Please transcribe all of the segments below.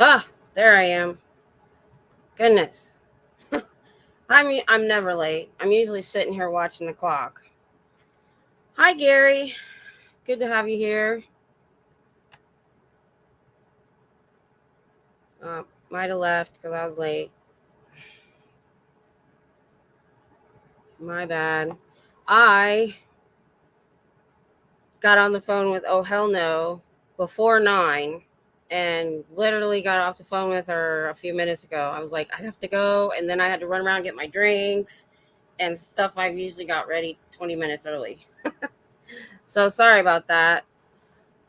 Ah, there I am. Goodness. I'm never late. I'm usually sitting here watching the clock. Hi, Gary. Good to have you here. Might have left because I was late. My bad. I got on the phone with Oh Hell No before 9 and literally got off the phone with her a few minutes ago. I was like, I have to go. And then I had to run around and get my drinks and stuff I've usually got ready 20 minutes early. So sorry about that.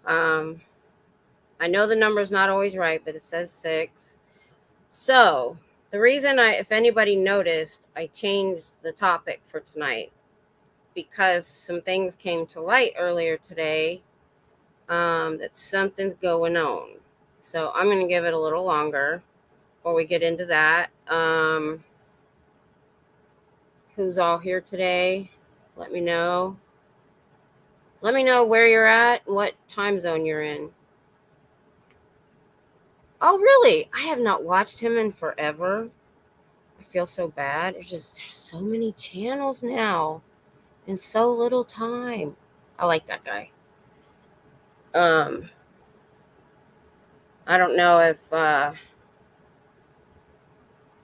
Um, I know the number's not always right, but it says 6. So, the reason if anybody noticed, I changed the topic for tonight because some things came to light earlier today that something's going on. So, I'm going to give it a little longer before we get into that. Who's all here today? Let me know. Let me know where you're at, what time zone you're in. Oh, really? I have not watched him in forever. I feel so bad. There's so many channels now in so little time. I like that guy. Um, I don't know if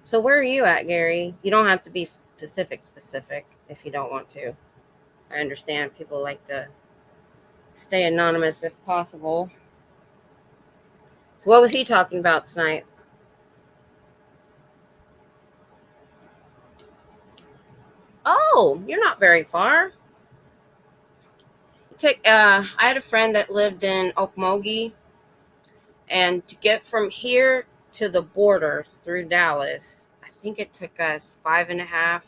so where are you at, Gary? You don't have to be specific if you don't want to. I understand people like to stay anonymous if possible. So what was he talking about tonight? Oh, you're not very far. I had a friend that lived in Okmulgee, and to get from here to the border through Dallas, I think it took us 5.5,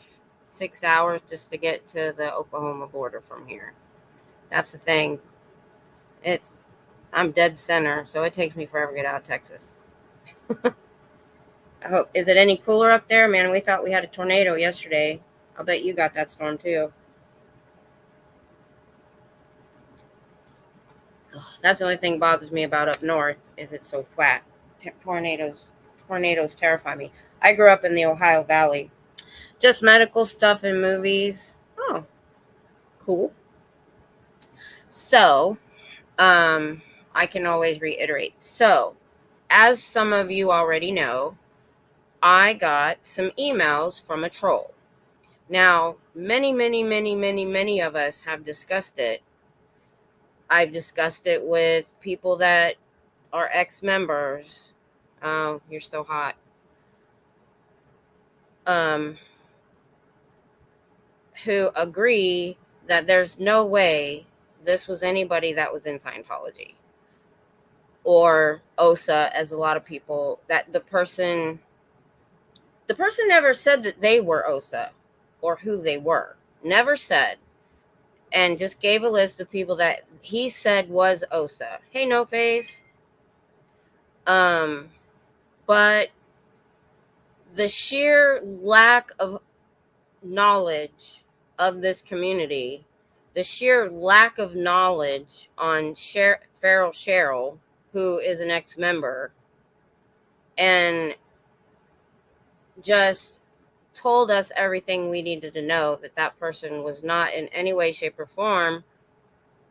6 hours just to get to the Oklahoma border from here. That's the thing. It's I'm dead center, so it takes me forever to get out of Texas. I hope is it any cooler up there, man? We thought we had a tornado yesterday. I'll bet you got that storm too. Ugh, that's the only thing bothers me about up north is it's so flat. Tornadoes terrify me. I grew up in the Ohio Valley. Just medical stuff and movies. Oh, cool. So, um, I can always reiterate. So, as some of you already know, I got some emails from a troll. Now, many of us have discussed it. I've discussed it with people that are ex members. Oh, you're still hot. Um, who agree that there's no way this was anybody that was in Scientology or OSA, as a lot of people that the person never said that they were OSA or who they were. Never said, and just gave a list of people that he said was OSA. Hey, no face. Um, but the sheer lack of knowledge of this community, the sheer lack of knowledge on Farrell Cheryl, who is an ex-member, and just told us everything we needed to know that that person was not in any way, shape, or form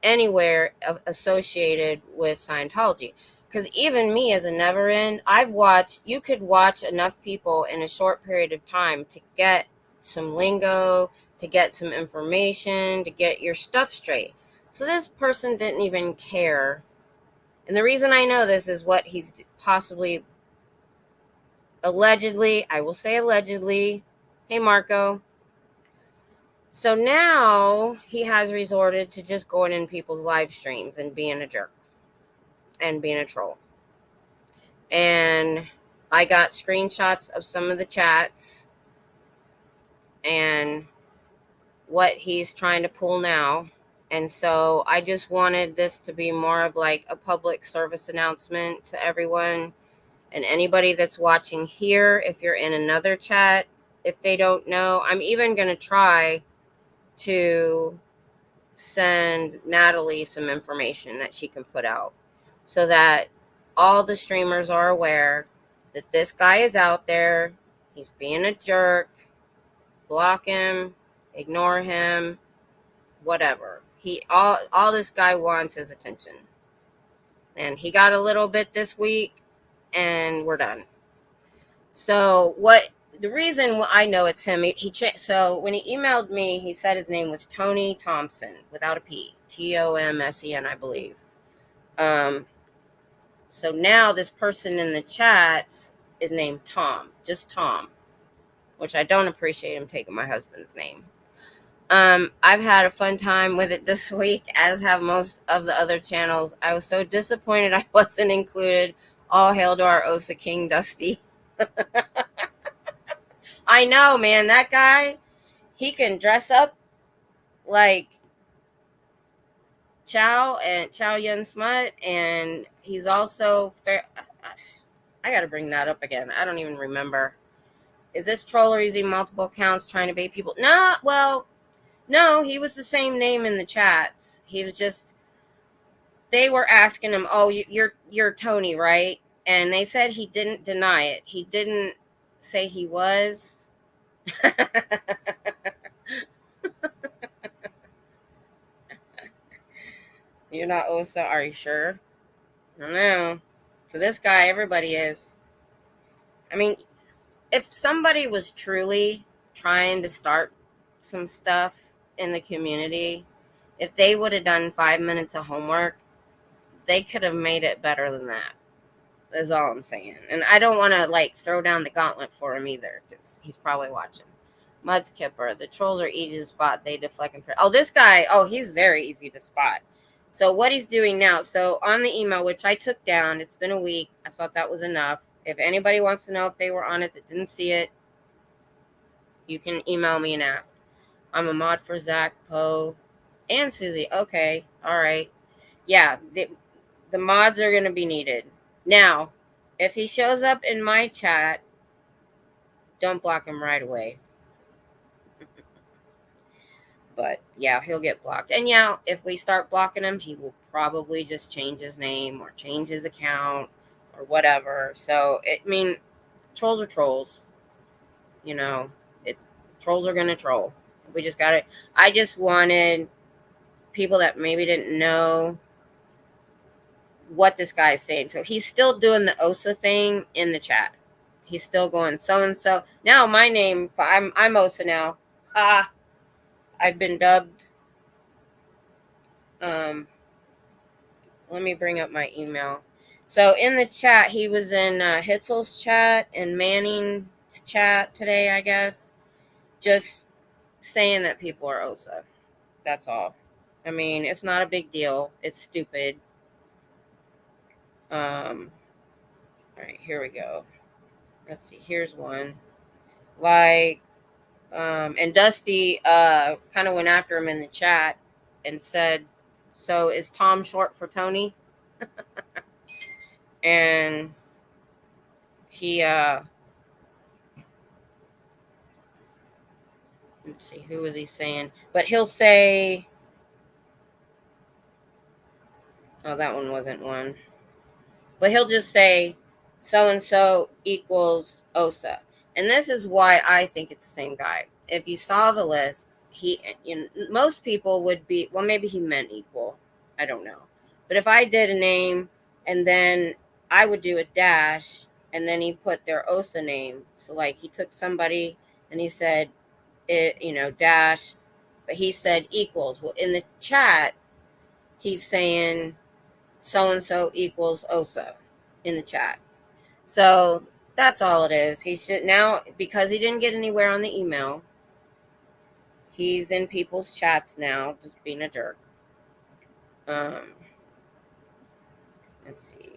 anywhere associated with Scientology. Because even me as a never in, you could watch enough people in a short period of time to get some lingo, to get some information, to get your stuff straight. So this person didn't even care. And the reason I know this is what he's possibly, allegedly, I will say allegedly. Hey, Marco. So now he has resorted to just going in people's live streams and being a jerk and being a troll. And I got screenshots of some of the chats and what he's trying to pull now. And so I just wanted this to be more of like a public service announcement to everyone and anybody that's watching here. If you're in another chat, if they don't know, I'm even going to try to send Natalie some information that she can put out so that all the streamers are aware that this guy is out there. He's being a jerk. Block him, ignore him, whatever. All this guy wants is attention. And he got a little bit this week, and we're done. So what the reason I know it's him, so when he emailed me, he said his name was Tony Thompson without a P, Tomsen, I believe. So now this person in the chats is named Tom, just Tom, which I don't appreciate him taking my husband's name. I've had a fun time with it this week, as have most of the other channels. I was so disappointed I wasn't included. All hail to our Osa King, Dusty. I know, man, that guy, he can dress up like Chow Yun Smut, and he's also fair. I gotta bring that up again. I don't even remember. Is this troller using multiple accounts trying to bait people? No, he was the same name in the chats. He was just, they were asking him, "Oh, you're Tony, right?" And they said he didn't deny it. He didn't say he was. You're not Osa, are you sure? I don't know. So this guy, everybody is. I mean, if somebody was truly trying to start some stuff in the community, if they would have done 5 minutes of homework, they could have made it better than that. That's all I'm saying. And I don't want to like throw down the gauntlet for him either, because he's probably watching. Mudskipper, the trolls are easy to spot. They deflect and oh, this guy, oh, he's very easy to spot. So what he's doing now, so on the email, which I took down, it's been a week. I thought that was enough. If anybody wants to know if they were on it that didn't see it, you can email me and ask. I'm a mod for Zach, Poe, and Susie. Okay, all right. Yeah, the mods are going to be needed. Now, if he shows up in my chat, don't block him right away. But yeah, he'll get blocked. And yeah, if we start blocking him, he will probably just change his name or change his account or whatever. So, trolls are trolls. You know, trolls are going to troll. We just got it. I just wanted people that maybe didn't know what this guy is saying. So he's still doing the Osa thing in the chat. He's still going so-and-so. Now my name, I'm Osa now. I've been dubbed. Let me bring up my email. So in the chat, he was in Hitzel's chat and Manning's chat today, I guess. Just saying that people are Osa. That's all. I mean, it's not a big deal. It's stupid. All right, here we go. Let's see. Here's one. Like, and Dusty kind of went after him in the chat and said, "So is Tom short for Tony?" And he, let's see, who was he saying? But he'll say, oh, that one wasn't one. But he'll just say, so-and-so equals Osa. And this is why I think it's the same guy. If you saw the list, most people would be, well, maybe he meant equal. I don't know. But if I did a name and then I would do a dash and then he put their Osa name. So like he took somebody and he said, dash, but he said equals. Well, in the chat, he's saying so-and-so equals Osa in the chat. So that's all it is. He should now, because he didn't get anywhere on the email, he's in people's chats now, just being a jerk. Let's see.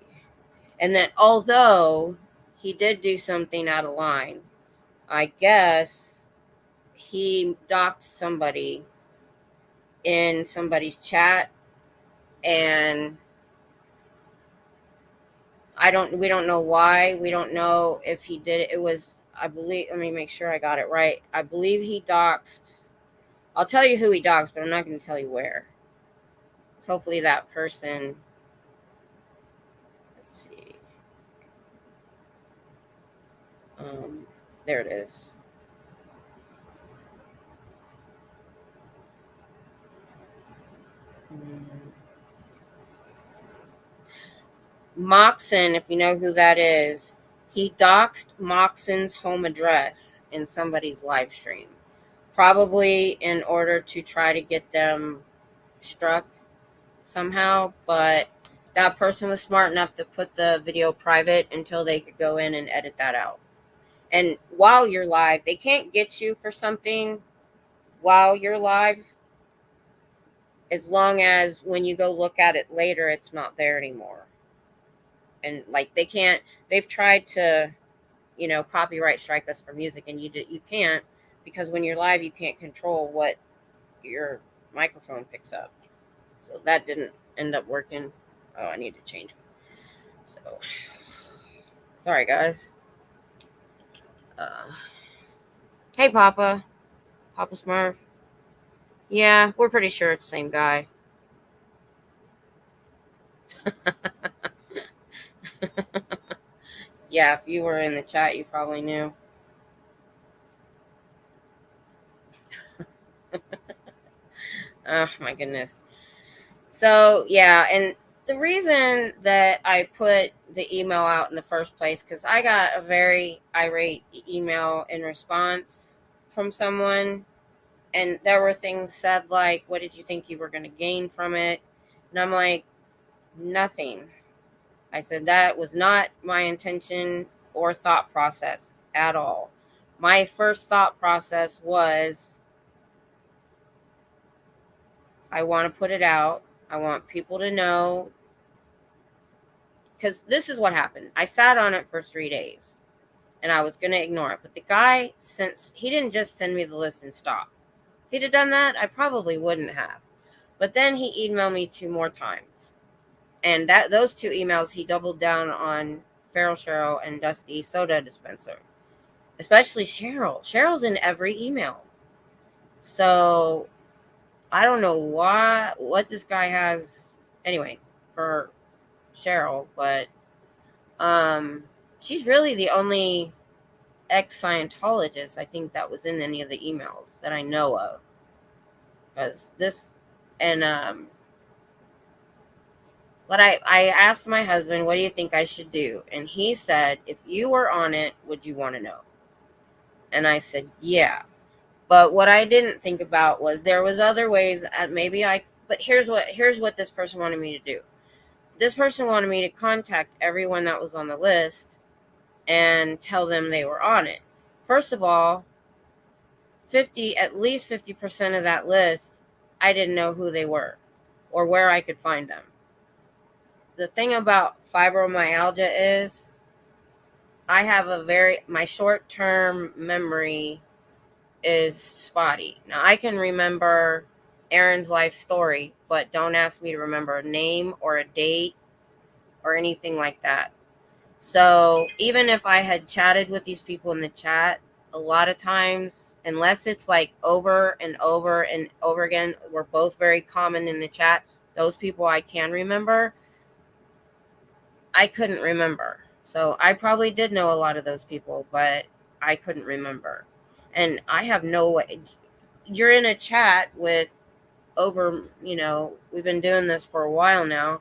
And then although he did do something out of line, I guess he doxed somebody in somebody's chat, and we don't know why. We don't know if he did it. It was, I believe, let me make sure I got it right. I believe he doxed. I'll tell you who he doxed, but I'm not going to tell you where. So hopefully that person, let's see. There it is. Moxon, if you know who that is, he doxed Moxon's home address in somebody's live stream, probably in order to try to get them struck somehow. But that person was smart enough to put the video private until they could go in and edit that out. And while you're live, they can't get you for something while you're live, as long as when you go look at it later, it's not there anymore. And like they've tried to, copyright strike us for music, and you can't, because when you're live, you can't control what your microphone picks up. So that didn't end up working. Oh, I need to change. So sorry, guys. Hey, Papa Smurf. Yeah, we're pretty sure it's the same guy. Yeah, if you were in the chat, you probably knew. Oh my goodness. So yeah, and the reason that I put the email out in the first place, because I got a very irate email in response from someone, and there were things said like, what did you think you were going to gain from it? And I'm like, nothing. I said that was not my intention or thought process at all. My first thought process was, I want to put it out. I want people to know, because this is what happened. I sat on it for 3 days and I was going to ignore it. But the guy, since he didn't just send me the list and stop. If he'd have done that, I probably wouldn't have. But then he emailed me 2 more times. And those 2 emails, he doubled down on Feral Cheryl and Dusty Soda Dispenser. Especially Cheryl. Cheryl's in every email. So I don't know what this guy has anyway for Cheryl, but she's really the only ex-Scientologist I think that was in any of the emails that I know of. Because this, and but I asked my husband, what do you think I should do? And he said, if you were on it, would you want to know? And I said, yeah. But what I didn't think about was there was other ways that but here's what this person wanted me to do. This person wanted me to contact everyone that was on the list and tell them they were on it. First of all, at least 50% of that list, I didn't know who they were or where I could find them. The thing about fibromyalgia is I have my short-term memory is spotty. Now I can remember Aaron's life story, but don't ask me to remember a name or a date or anything like that. So even if I had chatted with these people in the chat, a lot of times, unless it's like over and over and over again, we're both very common in the chat, those people I can remember, I couldn't remember. So I probably did know a lot of those people, but I couldn't remember. And I have no way. You're in a chat with we've been doing this for a while now.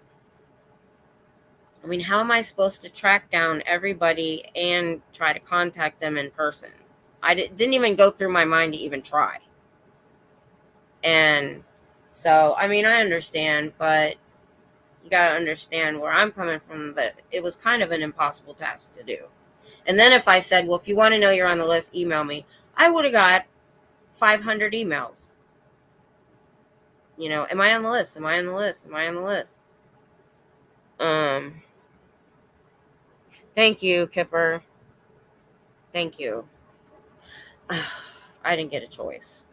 I mean, how am I supposed to track down everybody and try to contact them in person? I didn't even go through my mind to even try. And so, I mean, I understand, but you got to understand where I'm coming from, that it was kind of an impossible task to do. And then if I said, well, if you want to know you're on the list, email me, I would have got 500 emails. Am I on the list? Am I on the list? Am I on the list? Thank you, Kipper. Thank you. I didn't get a choice.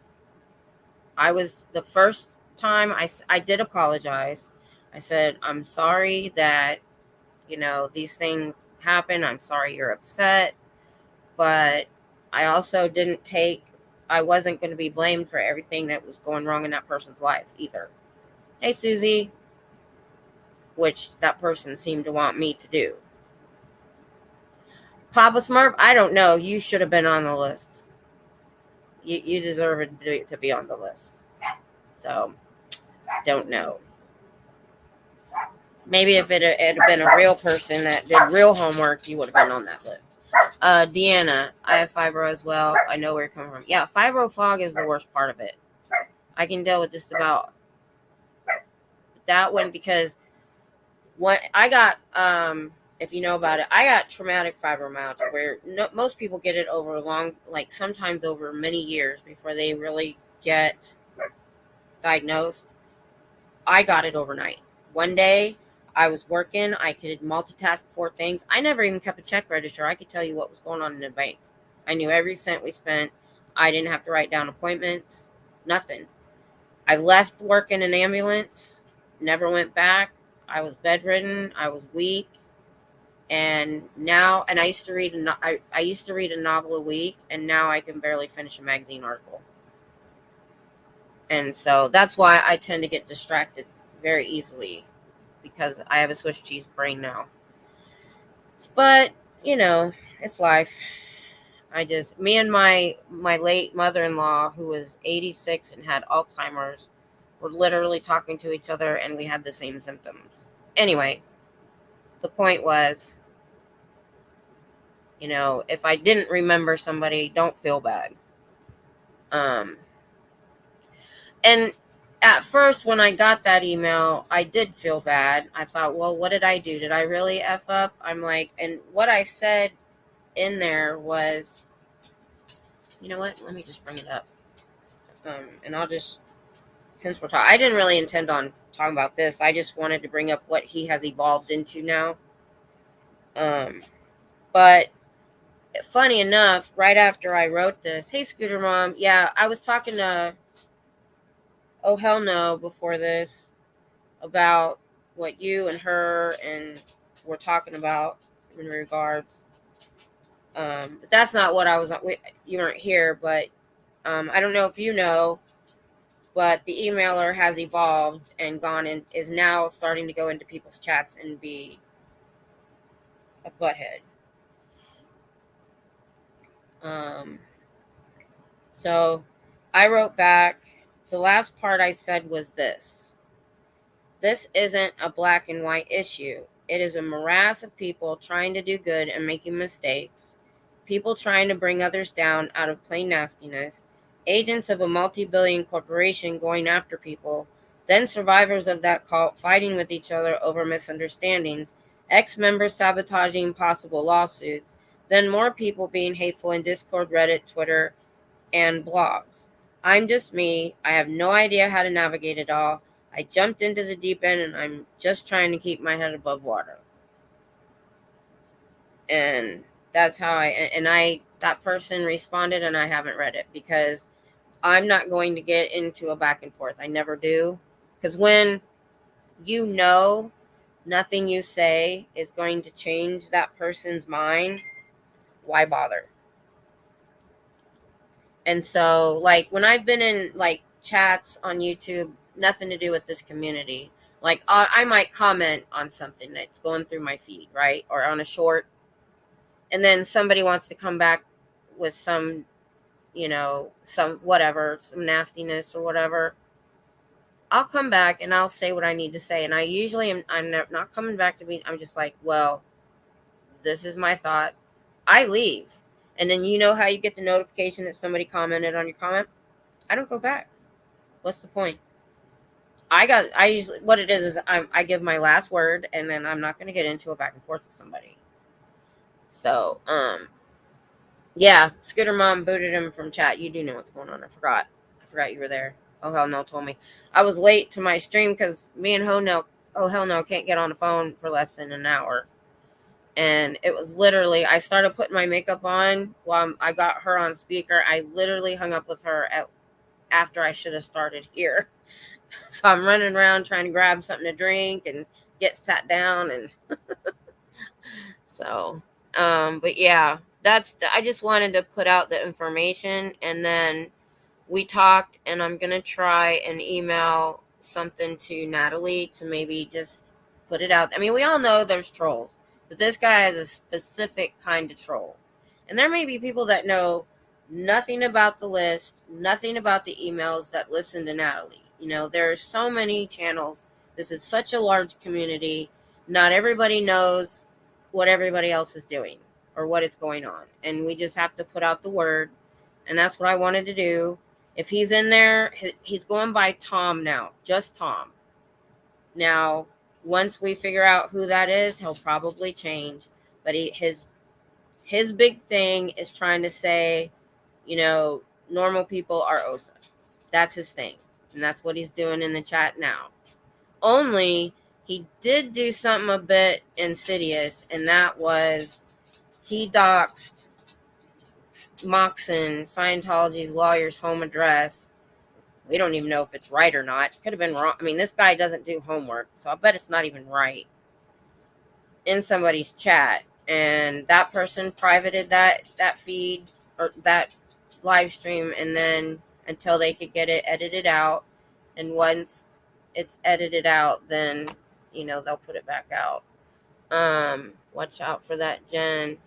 I was the first time I did apologize. I said, I'm sorry that, these things happen. I'm sorry you're upset. But I also I wasn't going to be blamed for everything that was going wrong in that person's life either. Hey, Susie. which that person seemed to want me to do. Papa Smurf, I don't know. You should have been on the list. You deserve to be on the list. So, don't know. Maybe if it had been a real person that did real homework, you would have been on that list. Deanna, I have fibro as well. I know where you're coming from. Yeah, fibro fog is the worst part of it. I can deal with just about that one because what I got, if you know about it, I got traumatic fibromyalgia where most people get it over sometimes over many years before they really get diagnosed. I got it overnight. One day I was working, I could multitask 4 things. I never even kept a check register. I could tell you what was going on in the bank. I knew every cent we spent. I didn't have to write down appointments, nothing. I left work in an ambulance, never went back. I was bedridden, I was weak, and I used to read I used to read a novel a week, and now I can barely finish a magazine article. And so that's why I tend to get distracted very easily, because I have a Swiss cheese brain now. But, it's life. Me and my late mother-in-law, who was 86 and had Alzheimer's, were literally talking to each other, and we had the same symptoms. Anyway, the point was, if I didn't remember somebody, don't feel bad. And at first, when I got that email, I did feel bad. I thought, well, what did I do? Did I really F up? I'm like, and what I said in there was, you know what? Let me just bring it up. And I'll just, since we're talking, I didn't really intend on talking about this. I just wanted to bring up what he has evolved into now. But funny enough, right after I wrote this, hey, Scooter Mom, yeah, I was talking to Oh Hell No before this about what you and her and were talking about in regards. But that's not what I was. You weren't here, but I don't know if you know, but the emailer has evolved and gone and is now starting to go into people's chats and be a butthead. So I wrote back. The last part I said was this. This isn't a black and white issue. It is a morass of people trying to do good and making mistakes. People trying to bring others down out of plain nastiness. Agents of a multi-billion corporation going after people. Then survivors of that cult fighting with each other over misunderstandings. Ex-members sabotaging possible lawsuits. Then more people being hateful in Discord, Reddit, Twitter, and blogs. I'm just me. I have no idea how to navigate it all. I jumped into the deep end and I'm just trying to keep my head above water. And that's how that person responded, and I haven't read it because I'm not going to get into a back and forth. I never do. Because when nothing you say is going to change that person's mind, why bother? And so, like, when I've been in, like, chats on YouTube, nothing to do with this community, like, I might comment on something that's going through my feed, right? Or on a short. And then somebody wants to come back with some, some nastiness or whatever. I'll come back and I'll say what I need to say. And I usually I'm not coming back to me. I'm just like, well, this is my thought. I leave. And then how you get the notification that somebody commented on your comment? I don't go back. What's the point? I usually, what it is I give my last word, and then I'm not going to get into a back and forth with somebody. So, yeah, Scooter Mom booted him from chat. You do know what's going on. I forgot you were there. Oh Hell No told me. I was late to my stream because me and Oh Hell No can't get on the phone for less than an hour. And it was literally, I started putting my makeup on while I got her on speaker. I literally hung up with her after I should have started here. So I'm running around trying to grab something to drink and get sat down. And so, but yeah, I just wanted to put out the information, and then we talked, and I'm going to try and email something to Natalie to maybe just put it out. I mean, we all know there's trolls, but this guy is a specific kind of troll. And there may be people that know nothing about the list, nothing about the emails that listen to Natalie. You know, there are so many channels. This is such a large community. Not everybody knows what everybody else is doing or what is going on. And we just have to put out the word. And that's what I wanted to do. If he's in there, he's going by Tom now, just Tom. Now, once we figure out who that is, he'll probably change. But his big thing is trying to say, you know, normal people are OSA. That's his thing. And that's what he's doing in the chat now. Only he did do something a bit insidious, and that was he doxed Moxon, Scientology's lawyer's home address. We don't even know if it's right or not. Could have been wrong. I mean, this guy doesn't do homework, so I bet it's not even right. In somebody's chat, and that person privated that feed or that live stream, and then until they could get it edited out, and once it's edited out, then you know they'll put it back out. Watch out for that, Jen.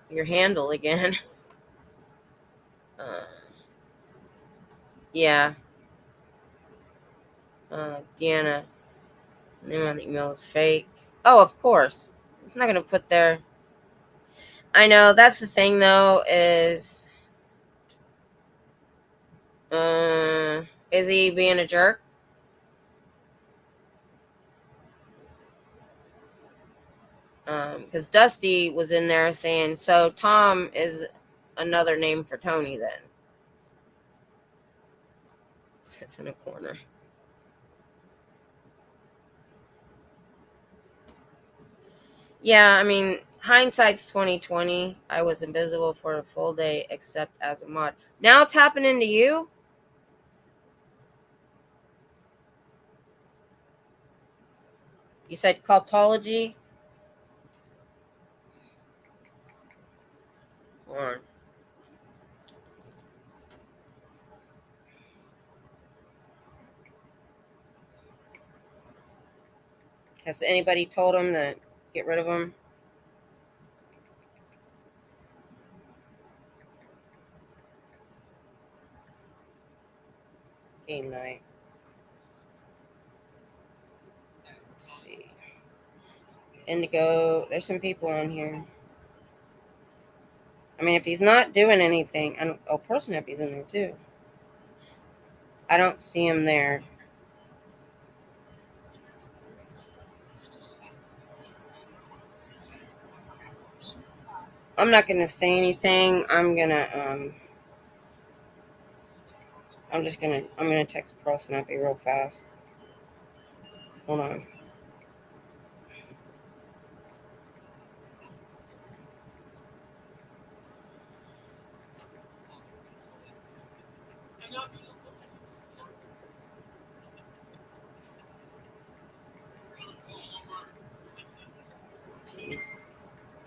Your handle again. Yeah. Deanna. The name on the email is fake. Oh, of course. It's not gonna put their. I know that's the thing though. Is he being a jerk? Because Dusty was in there saying, so Tom is another name for Tony then. Sits in a corner. Yeah, I mean, hindsight's 2020. I was invisible for a full day except as a mod. Now it's happening to you? You said cultology? Or has anybody told him to get rid of him? Game night. Let's see. Indigo. There's some people on here. I mean, if he's not doing anything, Person Happy's in there too. I don't see him there. I'm not gonna say anything. I'm gonna text Pearl Snappy real fast. Hold on. Jeez.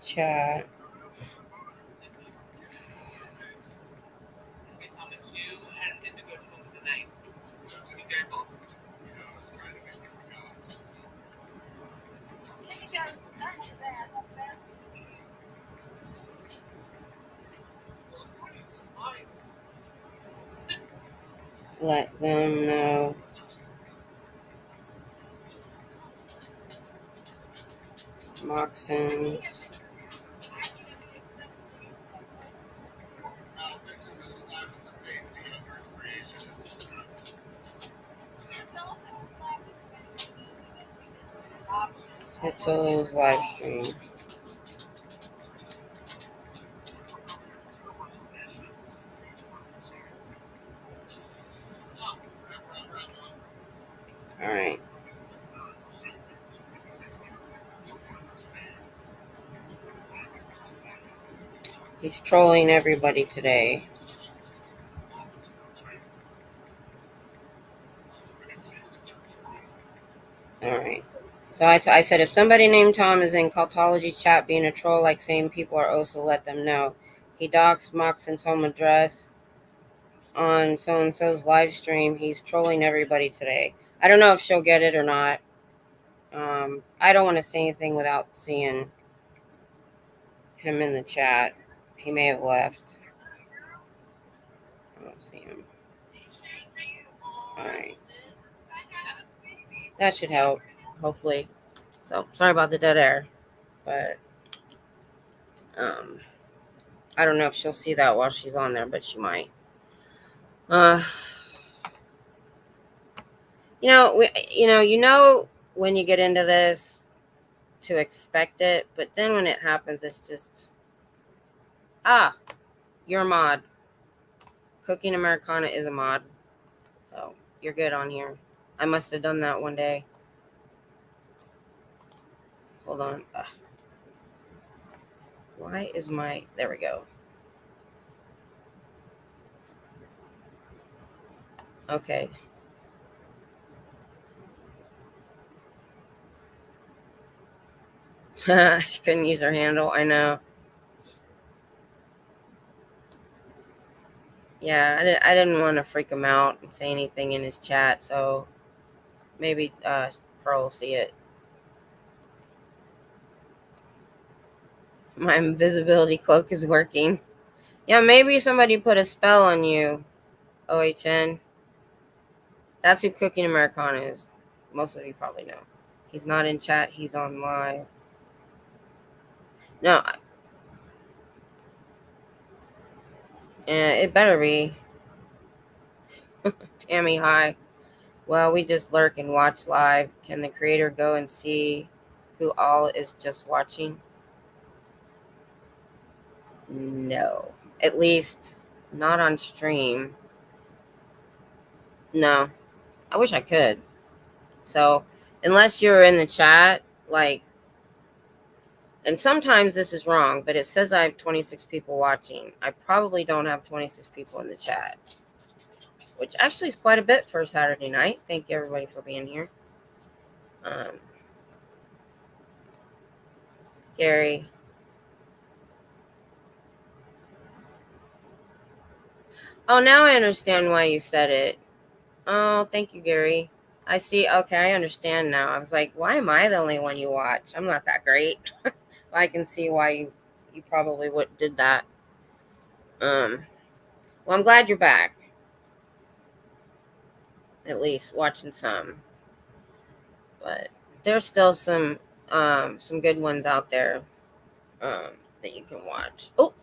Chat. Let them know. Moxons. This is a slap in the face to younger creationists. Tetzel's live stream. All right. He's trolling everybody today. All right. So I said, if somebody named Tom is in cultology chat being a troll, like saying people are also, let them know. He doxed Moxon's home address on so-and-so's live stream. He's trolling everybody today. I don't know if she'll get it or not. I don't want to say anything without seeing him in the chat. He may have left. I don't see him. All right. That should help, hopefully. So, sorry about the dead air. But, I don't know if she'll see that while she's on there, but she might. You know when you get into this to expect it, but then when it happens, it's just, you're a mod. Cooking Americana is a mod. So you're good on here. I must have done that one day. Hold on. Why is my, there we go. Okay. She couldn't use her handle. I know. Yeah, I didn't want to freak him out and say anything in his chat, so maybe Pearl will see it. My invisibility cloak is working. Yeah, maybe somebody put a spell on you, OHN. That's who Cooking Americana is. Most of you probably know. He's not in chat. He's on live. No. It better be. Tammy, hi. Well, we just lurk and watch live. Can the creator go and see who all is just watching? No. At least not on stream. No. I wish I could. So, unless you're in the chat, like, and sometimes this is wrong, but it says I have 26 people watching. I probably don't have 26 people in the chat, which actually is quite a bit for a Saturday night. Thank you, everybody, for being here. Gary. Oh, now I understand why you said it. Oh, thank you, Gary. I see. Okay, I understand now. I was like, why am I the only one you watch? I'm not that great. I can see why you probably did that. Well, I'm glad you're back. At least watching some. But there's still some good ones out there that you can watch. Oh,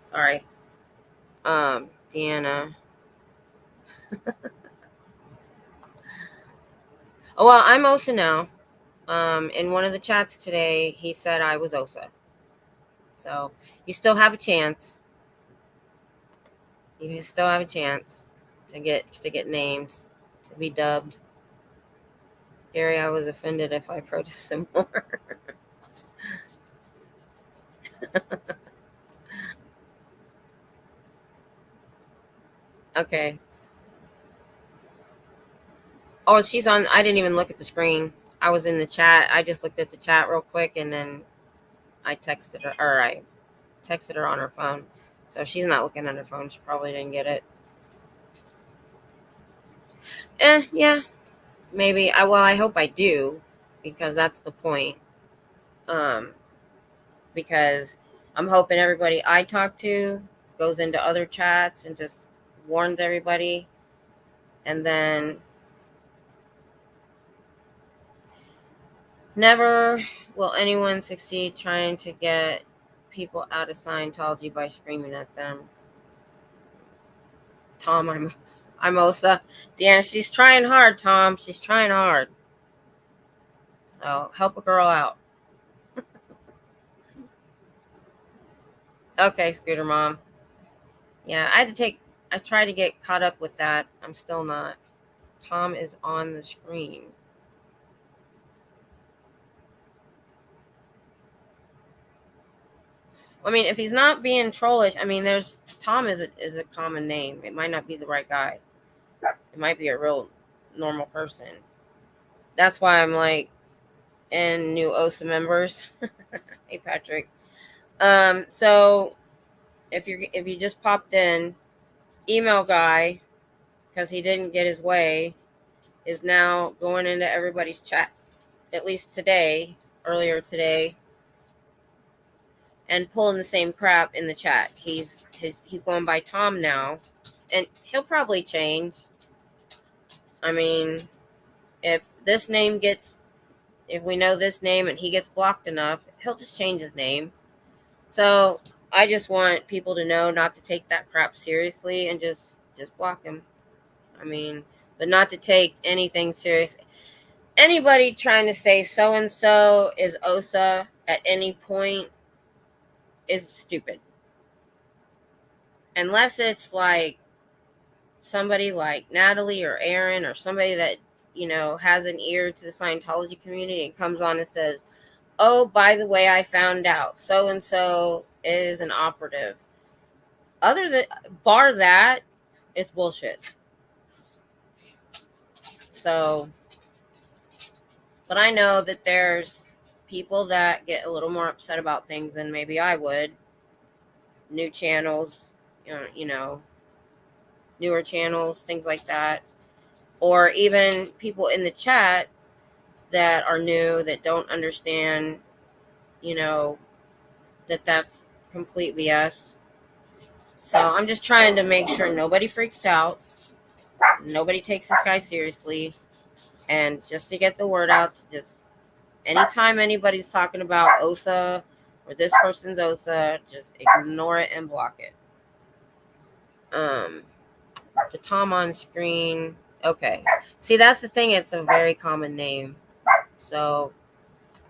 sorry. Deanna. Oh, well, I'm Osa now. In one of the chats today, he said I was Osa. So you still have a chance. You still have a chance to get names, to be dubbed. Gary, I was offended if I protested more. Okay. Oh, she's on. I didn't even look at the screen. I was in the chat. I just looked at the chat real quick, and then I texted her on her phone. So she's not looking at her phone. She probably didn't get it. Yeah, maybe. I hope I do, because that's the point. Because I'm hoping everybody I talk to goes into other chats and just warns everybody, and then never will anyone succeed trying to get people out of Scientology by screaming at them. Tom, I'm Osa. Deanna, she's trying hard, Tom. She's trying hard. So help a girl out. Okay, Scooter Mom. Yeah, I tried to get caught up with that. I'm still not. Tom is on the screen. I mean, if he's not being trollish, I mean, Tom is a common name. It might not be the right guy. It might be a real normal person. That's why I'm like, and new OSA members. Hey, Patrick. So if you just popped in, email guy, because he didn't get his way, is now going into everybody's chat, at least today, earlier today, and pulling the same crap in the chat. He's going by Tom now, and he'll probably change. I mean, if this name gets, if we know this name and he gets blocked enough, he'll just change his name. So I just want people to know not to take that crap seriously and just block him. I mean, but not to take anything serious. Anybody trying to say so and so is OSA at any point is stupid. Unless it's like somebody like Natalie or Aaron or somebody that, has an ear to the Scientology community and comes on and says, oh, by the way, I found out so and so is an operative. Other than, bar that, it's bullshit. So, but I know that there's people that get a little more upset about things than maybe I would. New channels, newer channels, things like that. Or even people in the chat that are new, that don't understand, that that's complete BS. So I'm just trying to make sure nobody freaks out. Nobody takes this guy seriously. And just to get the word out, just anytime anybody's talking about OSA or this person's OSA, just ignore it and block it. The Tom on screen. Okay. See, that's the thing. It's a very common name. So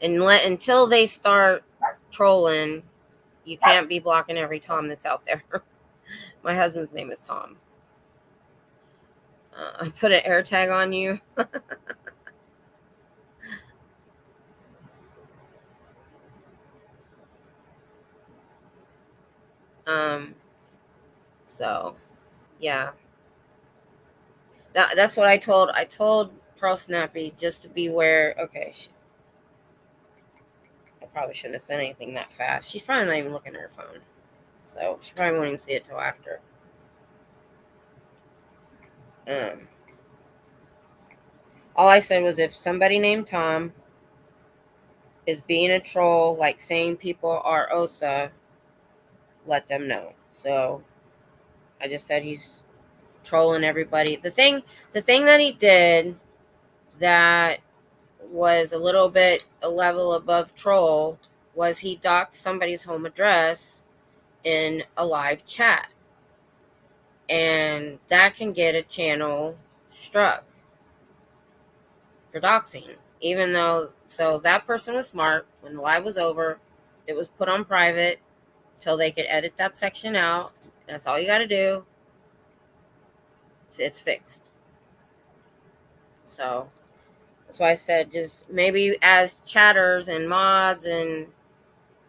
until they start trolling, you can't be blocking every Tom that's out there. My husband's name is Tom. I put an air tag on you. So yeah, that's what I told Pearl Snappy, just to beware. Okay, I probably shouldn't have said anything that fast. She's probably not even looking at her phone, so she probably won't even see it till after. All I said was, if somebody named Tom is being a troll, like saying people are OSA, let them know. So I just said he's trolling everybody. The thing that he did that was a little bit a level above troll was he doxed somebody's home address in a live chat. And that can get a channel struck for doxing. Even though, so that person was smart. When the live was over, it was put on private till they could edit that section out. That's all you got to do. It's fixed. So that's why I said, just maybe as chatters and mods and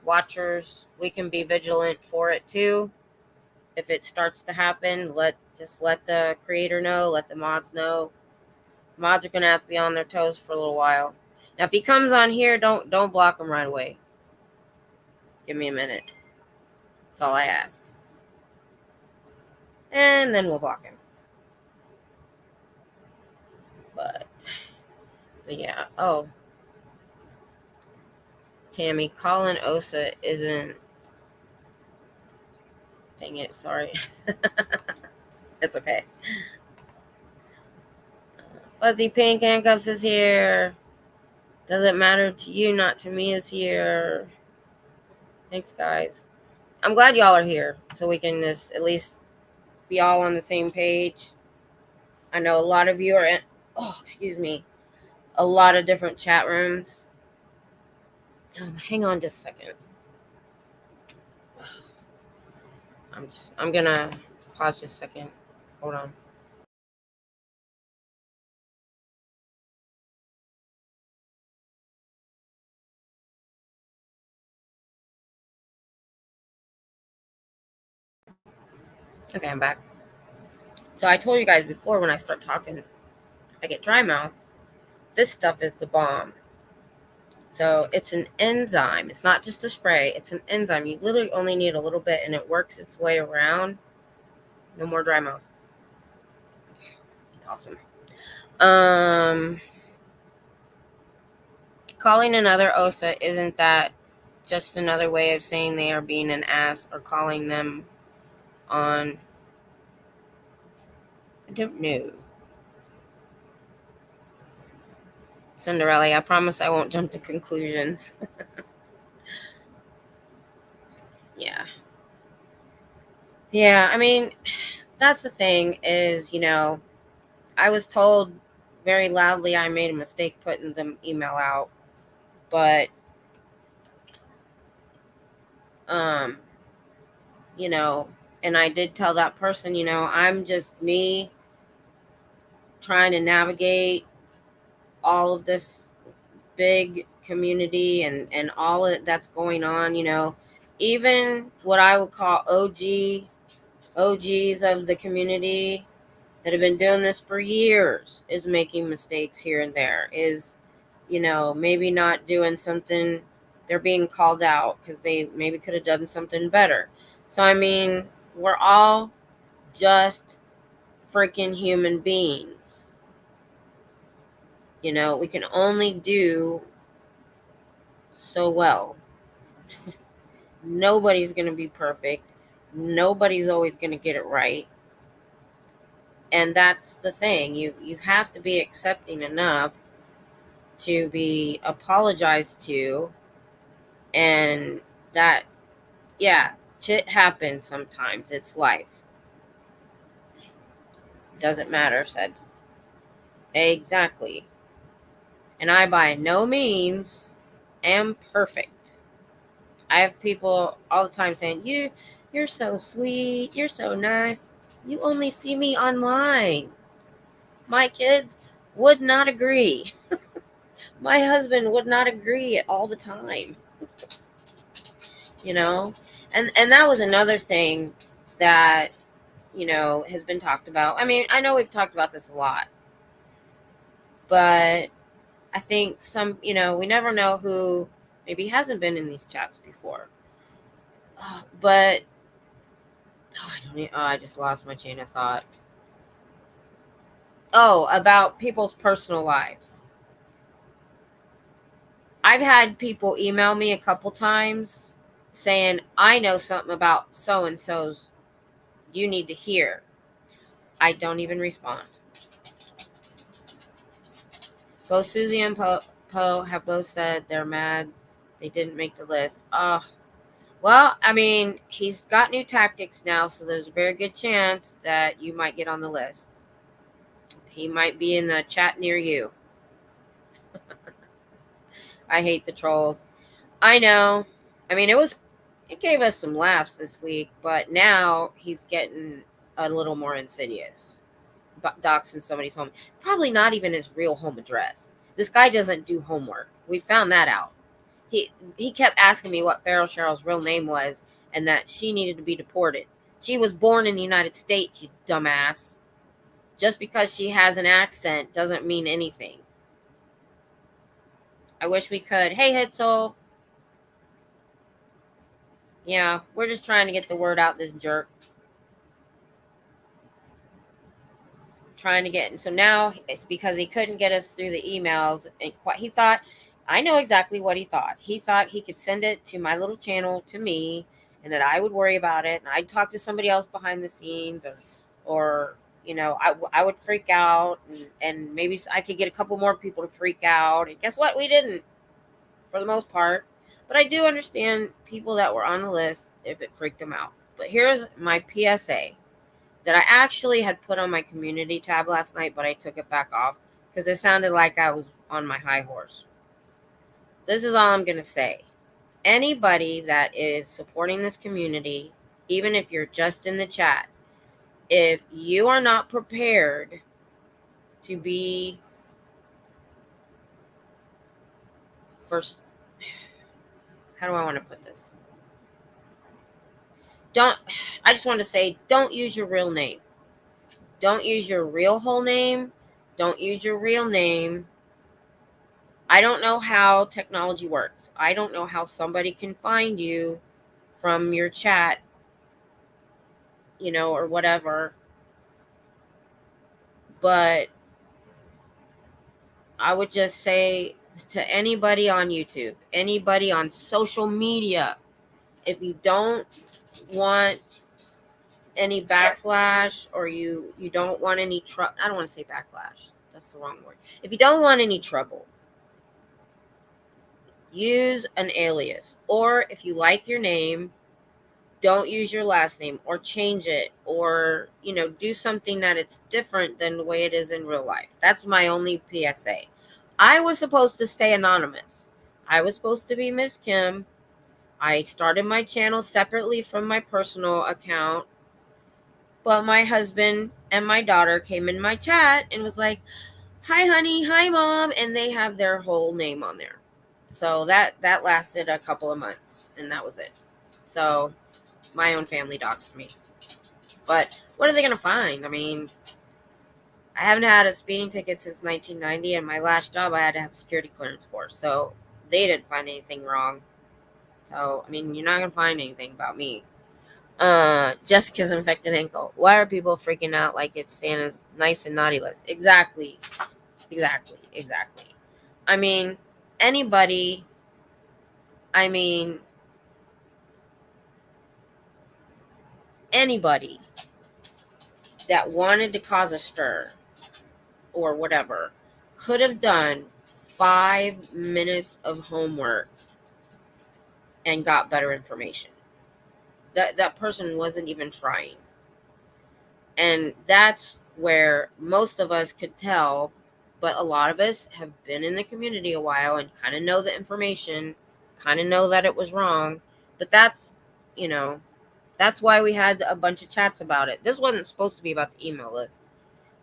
watchers, we can be vigilant for it too. If it starts to happen, let the creator know, let the mods know. Mods are gonna have to be on their toes for a little while. Now, if he comes on here, don't block him right away. Give me a minute. That's all I ask. And then we'll block him. But yeah. Oh, Tammy, Colin Osa isn't. Dang it, sorry. It's okay. Fuzzy Pink Handcuffs is here. Doesn't matter to you, not to me is here. Thanks, guys. I'm glad y'all are here, so we can just at least be all on the same page. I know a lot of you are in, a lot of different chat rooms. Hang on just a second. I'm gonna pause just a second. Hold on. Okay, I'm back. So I told you guys before, when I start talking, I get dry mouth. This stuff is the bomb. So it's an enzyme. It's not just a spray. It's an enzyme. You literally only need a little bit, and it works its way around. No more dry mouth. Awesome. Calling another OSA, isn't that just another way of saying they are being an ass, or calling them on? I don't know. Cinderella, I promise I won't jump to conclusions. Yeah. Yeah, I mean, that's the thing is, I was told very loudly I made a mistake putting the email out, but um, you know, and I did tell that person, I'm just me trying to navigate all of this big community and all of that's going on, even what I would call OGs of the community that have been doing this for years is making mistakes here and there, is, maybe not doing something, they're being called out because they maybe could have done something better. So, I mean, we're all just freaking human beings. We can only do so well. Nobody's going to be perfect. Nobody's always going to get it right. And that's the thing. You have to be accepting enough to be apologized to, and that, yeah, shit happens sometimes. It's life. Doesn't matter, said. Exactly. And I by no means am perfect. I have people all the time saying, you're so sweet, you're so nice. You only see me online. My kids would not agree. My husband would not agree all the time. you know and that was another thing that has been talked about. I mean, I know we've talked about this a lot, but I think we never know who maybe hasn't been in these chats before. But I just lost my chain of thought. Oh, about people's personal lives. I've had people email me a couple times saying, I know something about so and so's you need to hear. I don't even respond. Both Susie and Poe have both said they're mad they didn't make the list. Well, I mean, he's got new tactics now, so there's a very good chance that you might get on the list. He might be in the chat near you. I hate the trolls. I know. I mean, it gave us some laughs this week, but now he's getting a little more insidious. Doxing somebody's home. Probably not even his real home address. This guy doesn't do homework. We found that out. He kept asking me what Farrell Cheryl's real name was and that she needed to be deported. She was born in the United States, you dumbass. Just because she has an accent doesn't mean anything. I wish we could. Hey, Hitzel. Yeah, we're just trying to get the word out, this jerk. Trying to get. So now it's because he couldn't get us through the emails. And he thought, I know exactly what he thought. He thought he could send it to my little channel, to me, and that I would worry about it. And I'd talk to somebody else behind the scenes, or I would freak out, and maybe I could get a couple more people to freak out. And guess what? We didn't, for the most part. But I do understand people that were on the list if it freaked them out. But here's my PSA that I actually had put on my community tab last night, but I took it back off because it sounded like I was on my high horse. This is all I'm going to say. Anybody that is supporting this community, even if you're just in the chat, if you are not prepared to be first, how do I want to put this? I just want to say, don't use your real name. Don't use your real whole name. Don't use your real name. I don't know how technology works. I don't know how somebody can find you from your chat, or whatever. But I would just say to anybody on YouTube, anybody on social media, if you don't want any backlash, or you don't want any trouble, I don't want to say backlash, that's the wrong word. If you don't want any trouble, use an alias. Or if you like your name, don't use your last name, or change it, or do something that it's different than the way it is in real life. That's my only PSA. I was supposed to stay anonymous. I was supposed to be Miss Kim. I started my channel separately from my personal account, but my husband and my daughter came in my chat and was like, "Hi honey, hi mom," and they have their whole name on there. So that lasted a couple of months, and that was it. So my own family doxed me. But what are they going to find? I mean, I haven't had a speeding ticket since 1990, and my last job I had to have a security clearance for. So they didn't find anything wrong. So, I mean, you're not going to find anything about me. Jessica's infected ankle. Why are people freaking out like it's Santa's nice and naughty list? Exactly. I mean, anybody, anybody that wanted to cause a stir or whatever could have done 5 minutes of homework and got better information. That person wasn't even trying. And that's where most of us could tell, but a lot of us have been in the community a while and kind of know the information, kind of know that it was wrong. But that's why we had a bunch of chats about it. This wasn't supposed to be about the email list.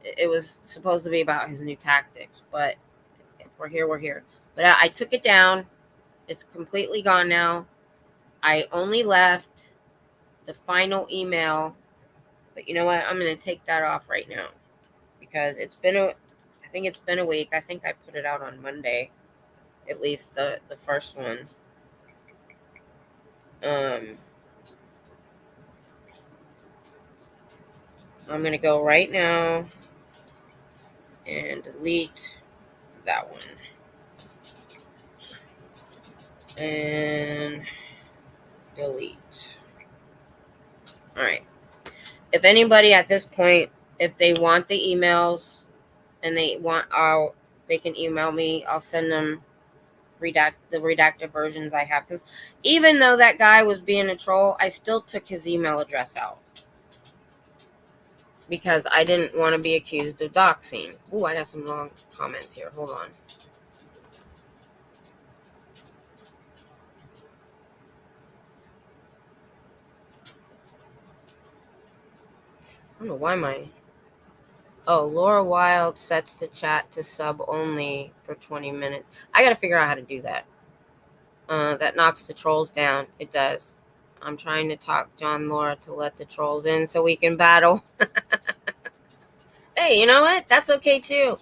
It was supposed to be about his new tactics. But if we're here, we're here. But I took it down. It's completely gone now. I only left the final email. But you know what? I'm going to take that off right now. Because I think it's been a week. I think I put it out on Monday. At least the first one. I'm going to go right now and delete that one. And delete. All right. If anybody at this point, if they want the emails and they can email me. I'll send them the redacted versions I have. Because even though that guy was being a troll, I still took his email address out. Because I didn't want to be accused of doxing. Ooh, I got some long comments here. Hold on. I don't know why Oh, Laura Wild sets the chat to sub only for 20 minutes. I got to figure out how to do that. That knocks the trolls down. It does. I'm trying to talk John Laura to let the trolls in so we can battle. Hey, you know what? That's okay too.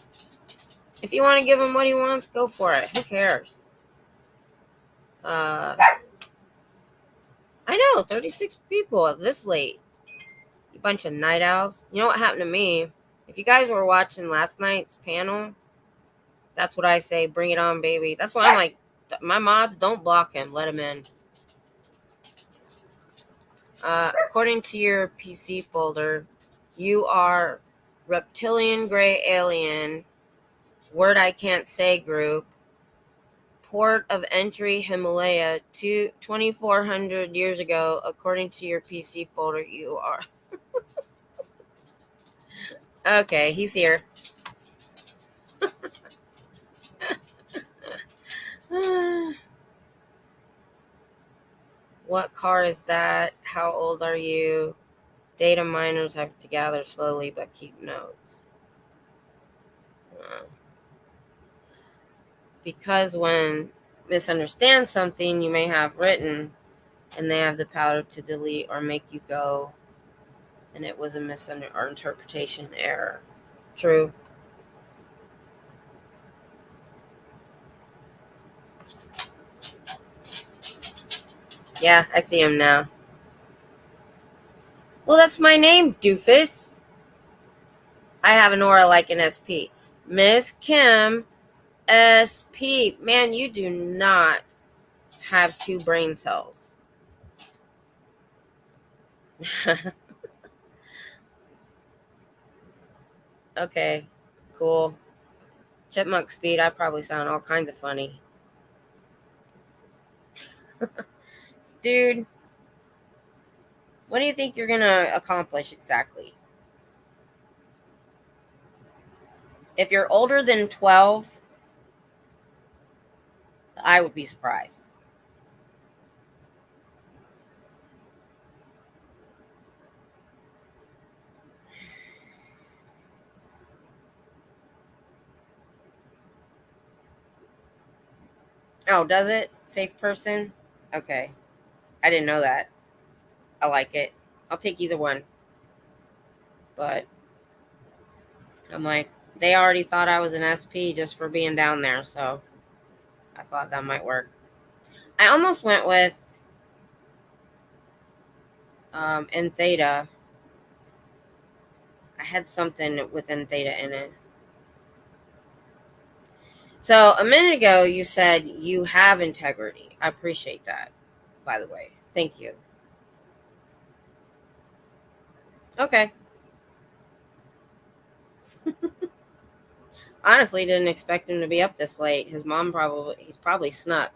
If you want to give him what he wants, go for it. Who cares? I know, 36 people this late. You bunch of night owls. You know what happened to me? If you guys were watching last night's panel, that's what I say. Bring it on, baby. That's why I'm like, my mods, don't block him. Let him in. According to your PC folder, you are reptilian gray alien, word I can't say group, port of entry Himalaya, 2,400 years ago. According to your PC folder, you are. Okay, he's here. What car is that? How old are you? Data miners have to gather slowly but keep notes. Because when misunderstand something you may have written, and they have the power to delete or make you go, and it was a misunderstanding or interpretation error. True. Yeah, I see him now. Well, that's my name, doofus. I have an aura like an SP. Miss Kim SP, man, you do not have two brain cells. Okay, cool. Chipmunk speed, I probably sound all kinds of funny. Dude, what do you think you're gonna accomplish exactly? If you're older than 12, I would be surprised. Oh, does it? Safe person? Okay. I didn't know that. I like it. I'll take either one. But I'm like, they already thought I was an SP just for being down there, so I thought that might work. I almost went with in theta. I had something within theta in it. So a minute ago, you said you have integrity. I appreciate that, by the way. Thank you. Okay. Honestly, didn't expect him to be up this late. He's probably snuck.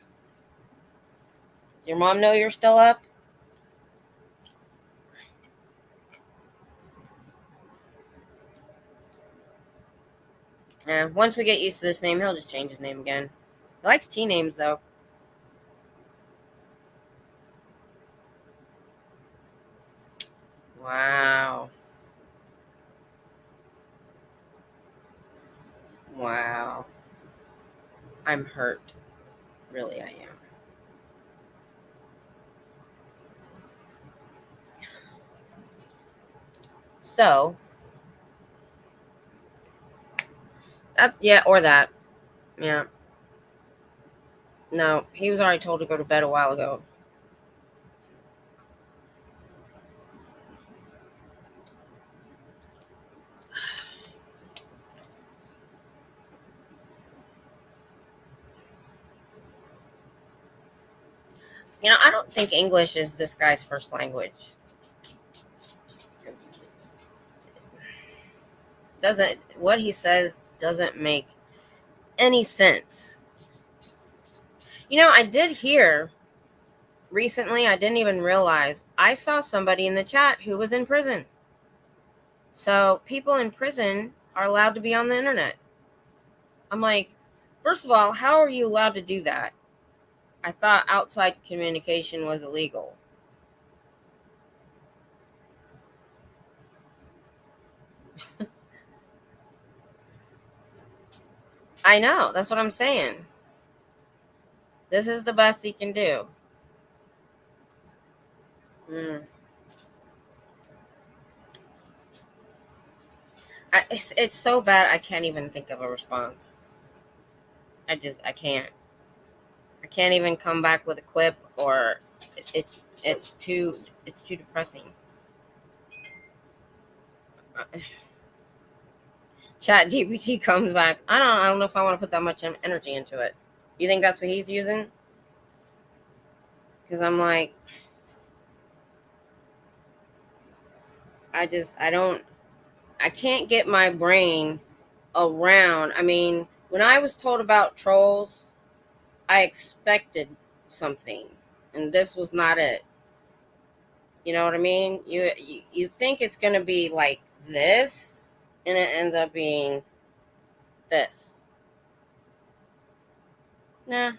Does your mom know you're still up? Yeah. Once we get used to this name, he'll just change his name again. He likes T names though. Wow. Wow. I'm hurt. Really, I am. So, that's, yeah, or that. Yeah. No, he was already told to go to bed a while ago. I don't think English is this guy's first language. Doesn't what he says doesn't make any sense. I did hear recently, I didn't even realize, I saw somebody in the chat who was in prison. So people in prison are allowed to be on the internet. I'm like, first of all, how are you allowed to do that? I thought outside communication was illegal. I know. That's what I'm saying. This is the best he can do. Mm. It's so bad I can't even think of a response. I can't. I can't even come back with a quip, or it's too depressing. Chat GPT comes back. I don't know if I want to put that much energy into it. You think that's what he's using? Because I'm like, I can't get my brain around. I mean, when I was told about trolls, I expected something, and this was not it. You know what I mean? You think it's gonna be like this, and it ends up being this. Nah.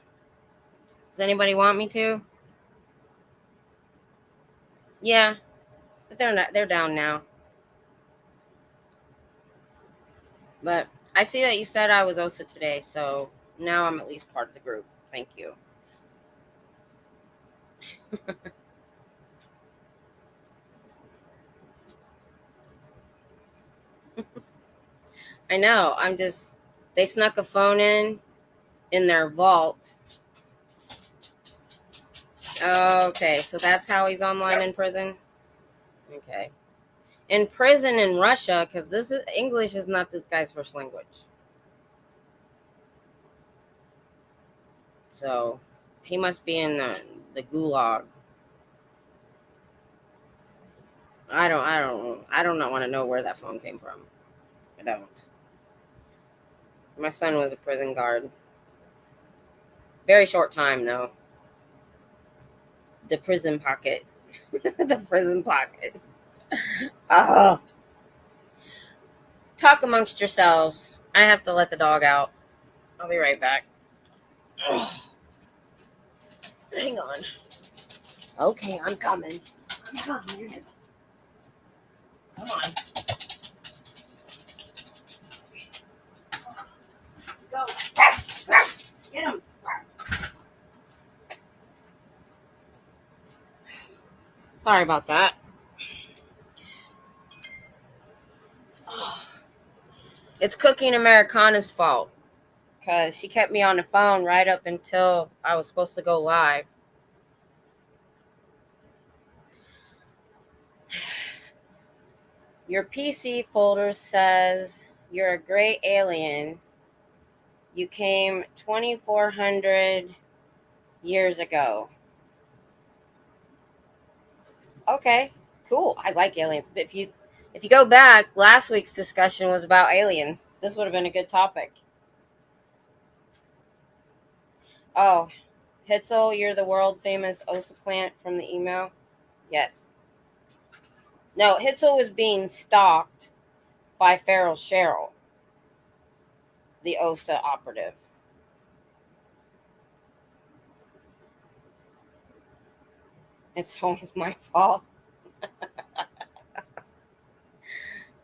Does anybody want me to? Yeah, but they're not. They're down now. But I see that you said I was OSA today, so now I'm at least part of the group. Thank you. I know. They snuck a phone in their vault. Okay, so that's how he's online in prison. Okay, in prison in Russia, because English is not this guy's first language. So he must be in the gulag. I don't not want to know where that phone came from. I don't. My son was a prison guard. Very short time though. The prison pocket. The prison pocket. Oh. Talk amongst yourselves. I have to let the dog out. I'll be right back. Oh, hang on. Okay, I'm coming. I'm coming. Come on. Go. Get him. Sorry about that. Oh. It's Cooking Americana's fault because she kept me on the phone right up until I was supposed to go live. Your PC folder says you're a great alien. You came 2,400 years ago. Okay, cool. I like aliens. But if you go back, last week's discussion was about aliens. This would have been a good topic. Oh, Hitzel, you're the world famous OSA plant from the email? Yes. No, Hitzel was being stalked by Feral Cheryl, the OSA operative. It's always my fault.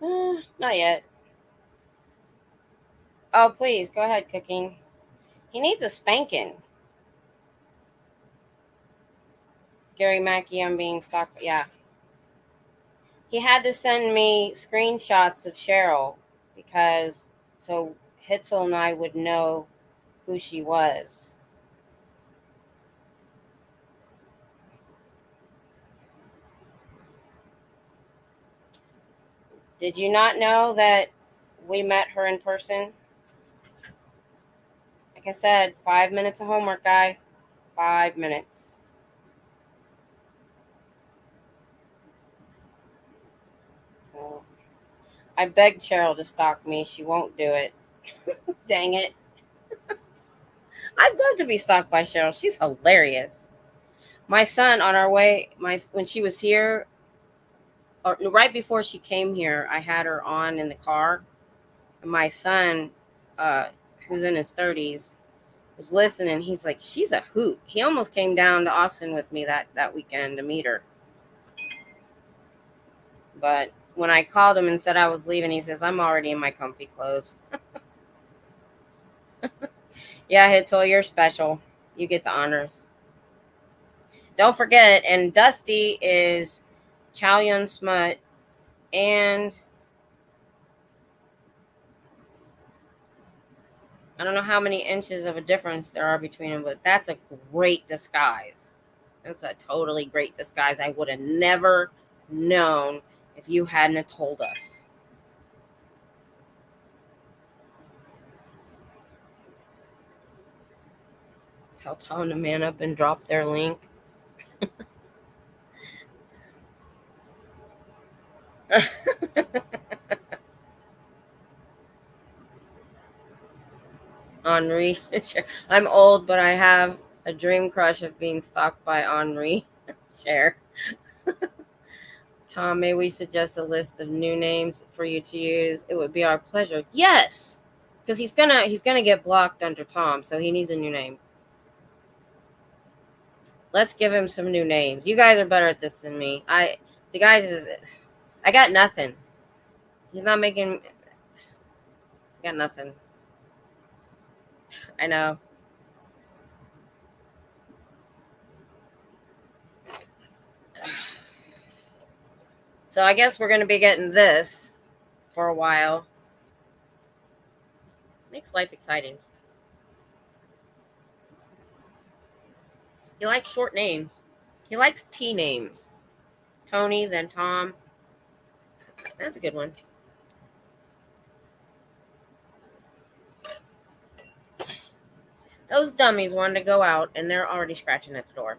Not yet. Oh, please, go ahead, Cooking. He needs a spanking. Gary Mackey, I'm being stalked. Yeah. He had to send me screenshots of Cheryl because so Hitzel and I would know who she was. Did you not know that we met her in person? Like I said, 5 minutes of homework, guy. 5 minutes. Oh. I begged Cheryl to stalk me. She won't do it. Dang it. I'd love to be stalked by Cheryl. She's hilarious. My son, on our way, when she was here, or right before she came here, I had her on in the car. And my son, who's in his 30s, was listening. He's like, she's a hoot. He almost came down to Austin with me that weekend to meet her. But when I called him and said I was leaving, he says, I'm already in my comfy clothes. Yeah, Hitzel, you're special. You get the honors. Don't forget, and Dusty is Chow Yun Smut, and I don't know how many inches of a difference there are between them, but that's a great disguise. That's a totally great disguise. I would have never known if you hadn't told us. Tell Tom to man up and drop their link. Henri. I'm old, but I have a dream crush of being stalked by Henri. Share. Tom, may we suggest a list of new names for you to use? It would be our pleasure. Yes, because he's gonna get blocked under Tom, so he needs a new name. Let's give him some new names. You guys are better at this than me. I got nothing. He's not making. I got nothing. I know. So I guess we're gonna be getting this for a while. Makes life exciting. He likes short names. He likes T names. Tony, then Tom. That's a good one. Those dummies wanted to go out, and they're already scratching at the door.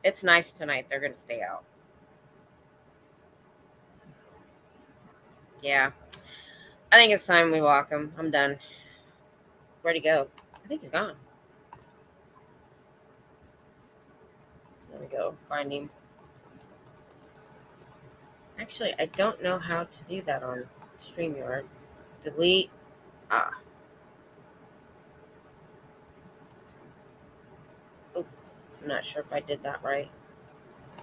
It's nice tonight. They're going to stay out. Yeah. I think it's time we walk him. I'm done. Where'd he go? I think he's gone. There we go. Find him. Actually, I don't know how to do that on StreamYard. Delete. Ah. Oh, I'm not sure if I did that right.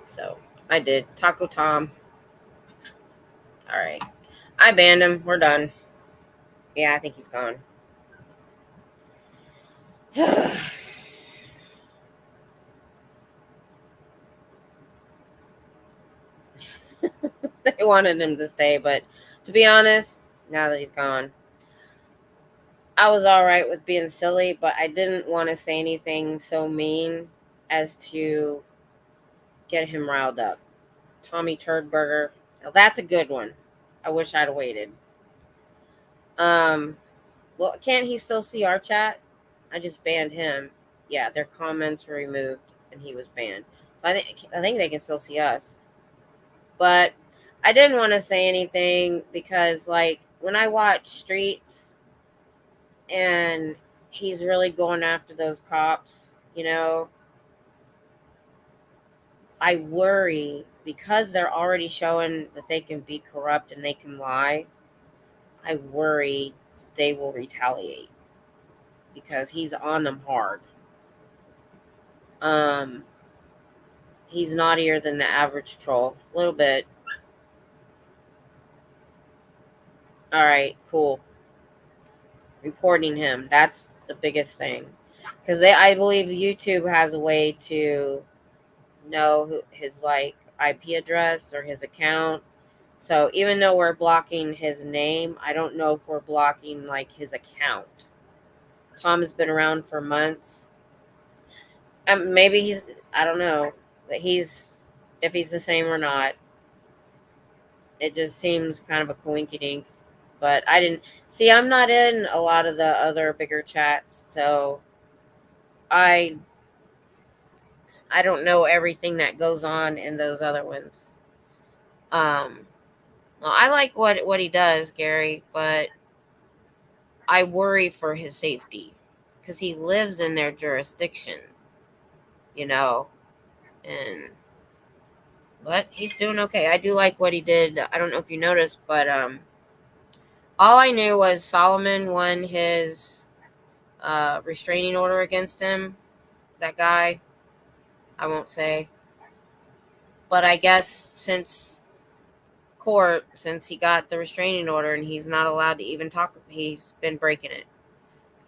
So, I did. Taco Tom. All right. I banned him. We're done. Yeah, I think he's gone. They wanted him to stay, but to be honest, now that he's gone, I was all right with being silly, but I didn't want to say anything so mean as to get him riled up. Tommy Turdberger. Now that's a good one. I wish I'd have waited. Well, can't he still see our chat? I just banned him. Yeah, their comments were removed and he was banned. So I think they can still see us. But I didn't want to say anything because, like, when I watch Streets and he's really going after those cops, I worry because they're already showing that they can be corrupt and they can lie. I worry they will retaliate because he's on them hard. He's naughtier than the average troll, a little bit. All right, cool. Reporting him, that's the biggest thing, because I believe YouTube has a way to know his like IP address or his account. So even though we're blocking his name, I don't know if we're blocking like his account. Tom has been around for months. Maybe he's, I don't know, but if he's the same or not. It just seems kind of a coinkydink. But I didn't see, I'm not in a lot of the other bigger chats, so I don't know everything that goes on in those other ones. Well, I like what he does, Gary, but I worry for his safety because he lives in their jurisdiction, and but he's doing okay. I do like what he did. I don't know if you noticed, but all I knew was Solomon won his restraining order against him. That guy, I won't say, but I guess since he got the restraining order and he's not allowed to even talk, he's been breaking it.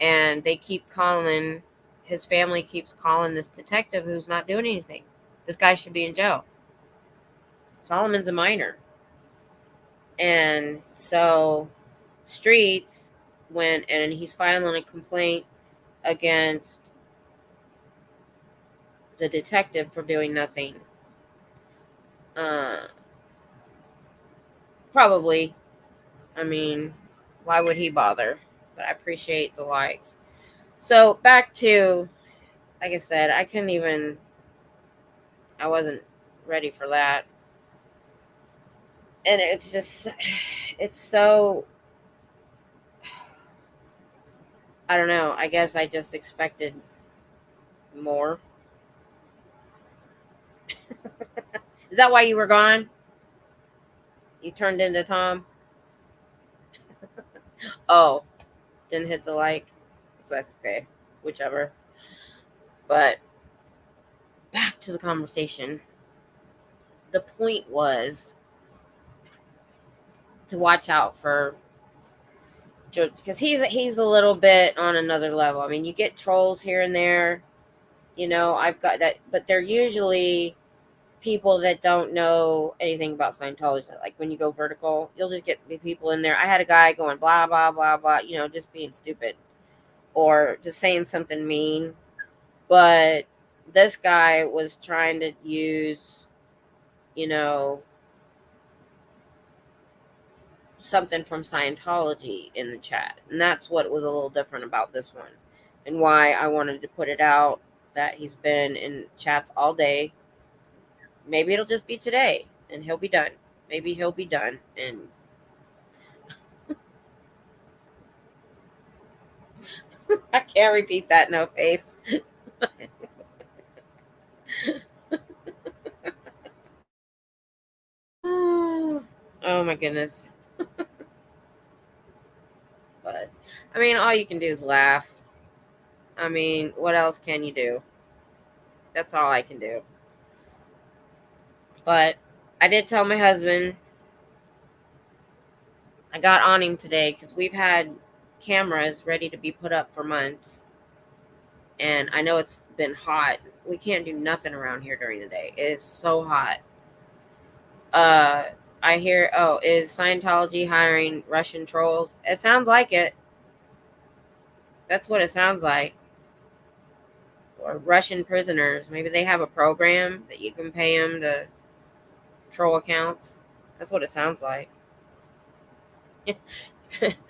And they keep calling, his family keeps calling this detective who's not doing anything. This guy should be in jail. Solomon's a minor. And so Streets went and he's filing a complaint against the detective for doing nothing. Probably. I mean, why would he bother? But I appreciate the likes. So back to, like I said, I wasn't ready for that. And it's just, it's so, I don't know. I guess I just expected more. Is that why you were gone? You turned into Tom? Oh, didn't hit the like. So that's okay. Whichever. But back to the conversation. The point was to watch out for George, because he's a little bit on another level. I mean, you get trolls here and there. I've got that, but they're usually people that don't know anything about Scientology. Like when you go vertical, you'll just get people in there. I had a guy going blah blah blah blah, just being stupid or just saying something mean. But this guy was trying to use, something from Scientology in the chat, and that's what was a little different about this one. and why I wanted to put it out that he's been in chats all day. Maybe it'll just be today and he'll be done. Maybe he'll be done. And I can't repeat that, no face. Oh my goodness. But I mean, all you can do is laugh. I mean, what else can you do? That's all I can do. But I did tell my husband, I got on him today because we've had cameras ready to be put up for months. And I know it's been hot. We can't do nothing around here during the day. It is so hot. Uh, I hear, oh, is Scientology hiring Russian trolls? It sounds like it. That's what it sounds like. Or Russian prisoners. Maybe they have a program that you can pay them to troll accounts. That's what it sounds like.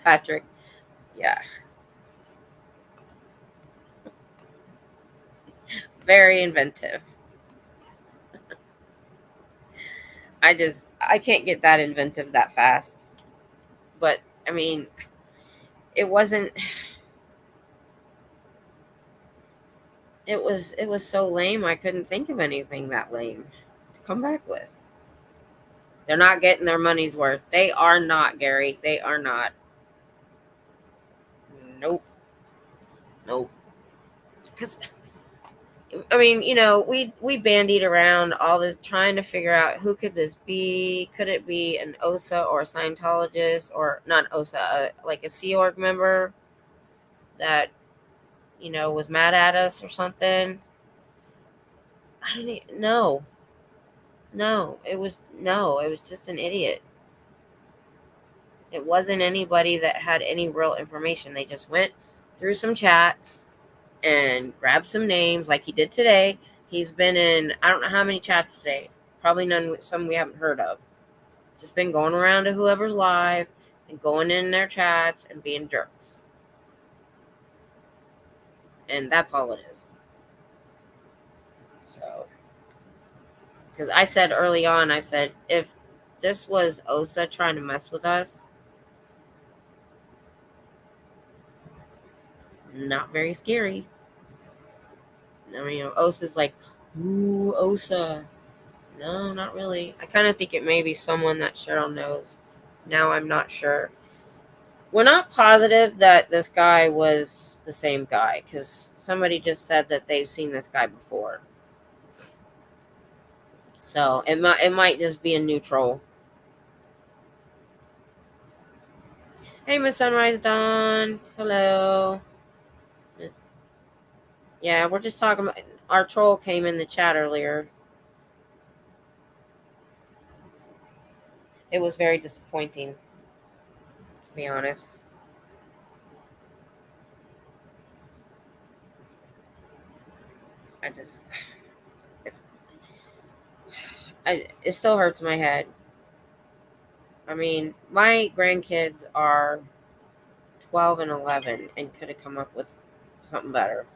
Patrick, yeah, very inventive. I can't get that inventive that fast. But I mean, it wasn't. It was so lame. I couldn't think of anything that lame to come back with. They're not getting their money's worth. They are not, Gary. They are not. Nope. Nope. Because I mean, we bandied around all this trying to figure out who could this be. Could it be an OSA or a Scientologist, or not OSA, like a Sea Org member that was mad at us or something? I didn't know. No, it was just an idiot. It wasn't anybody that had any real information. They just went through some chats and grabbed some names like he did today. He's been in, I don't know how many chats today. Probably none, some we haven't heard of. Just been going around to whoever's live and going in their chats and being jerks. And that's all it is. So, because I said early on, I said, if this was OSA trying to mess with us, not very scary. I mean, OSA's like, ooh, OSA. No, not really. I kind of think it may be someone that Cheryl knows. Now I'm not sure. We're not positive that this guy was the same guy because somebody just said that they've seen this guy before. So it might just be a neutral. Hey, Miss Sunrise Dawn. Hello. Miss. Yeah, we're just talking about our troll came in the chat earlier. It was very disappointing, to be honest. I just it still hurts my head. I mean, my grandkids are 12 and 11 and could have come up with something better.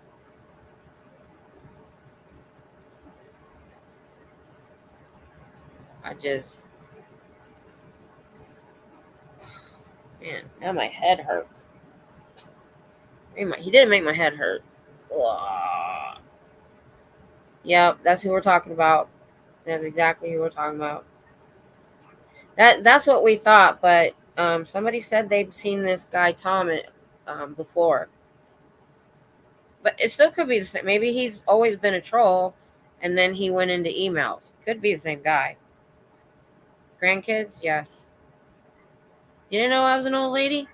Man, now my head hurts. He didn't make my head hurt. Ugh. Yep, that's who we're talking about. That's exactly who we're talking about. That's what we thought, but somebody said they'd seen this guy Tom before. But it still could be the same. Maybe he's always been a troll, and then he went into emails. Could be the same guy. Grandkids, yes. You didn't know I was an old lady?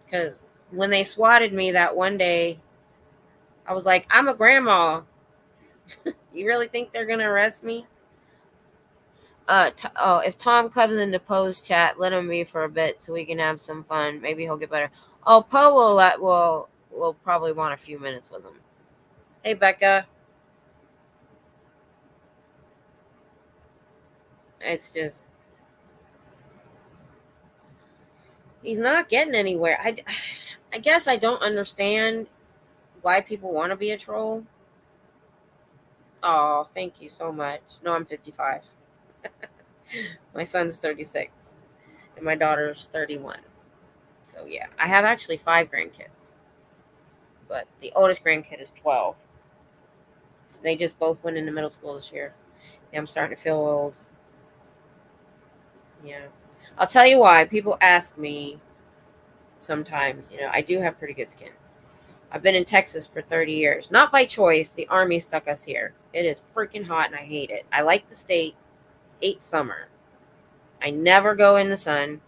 Because when they swatted me that one day, I was like, I'm a grandma. You really think they're going to arrest me? If Tom comes into Poe's chat, let him be for a bit so we can have some fun. Maybe he'll get better. Oh, Poe will probably want a few minutes with him. Hey, Becca. It's just he's not getting anywhere. I guess I don't understand why people want to be a troll. Oh, thank you so much. No, I'm 55. My son's 36 and my daughter's 31. So yeah, I have actually 5 grandkids, but the oldest grandkid is 12. So they just both went into middle school this year. Yeah, I'm starting to feel old. Yeah. I'll tell you why. People ask me sometimes, I do have pretty good skin. I've been in Texas for 30 years. Not by choice. The Army stuck us here. It is freaking hot and I hate it. I like the state. Hate summer. I never go in the sun.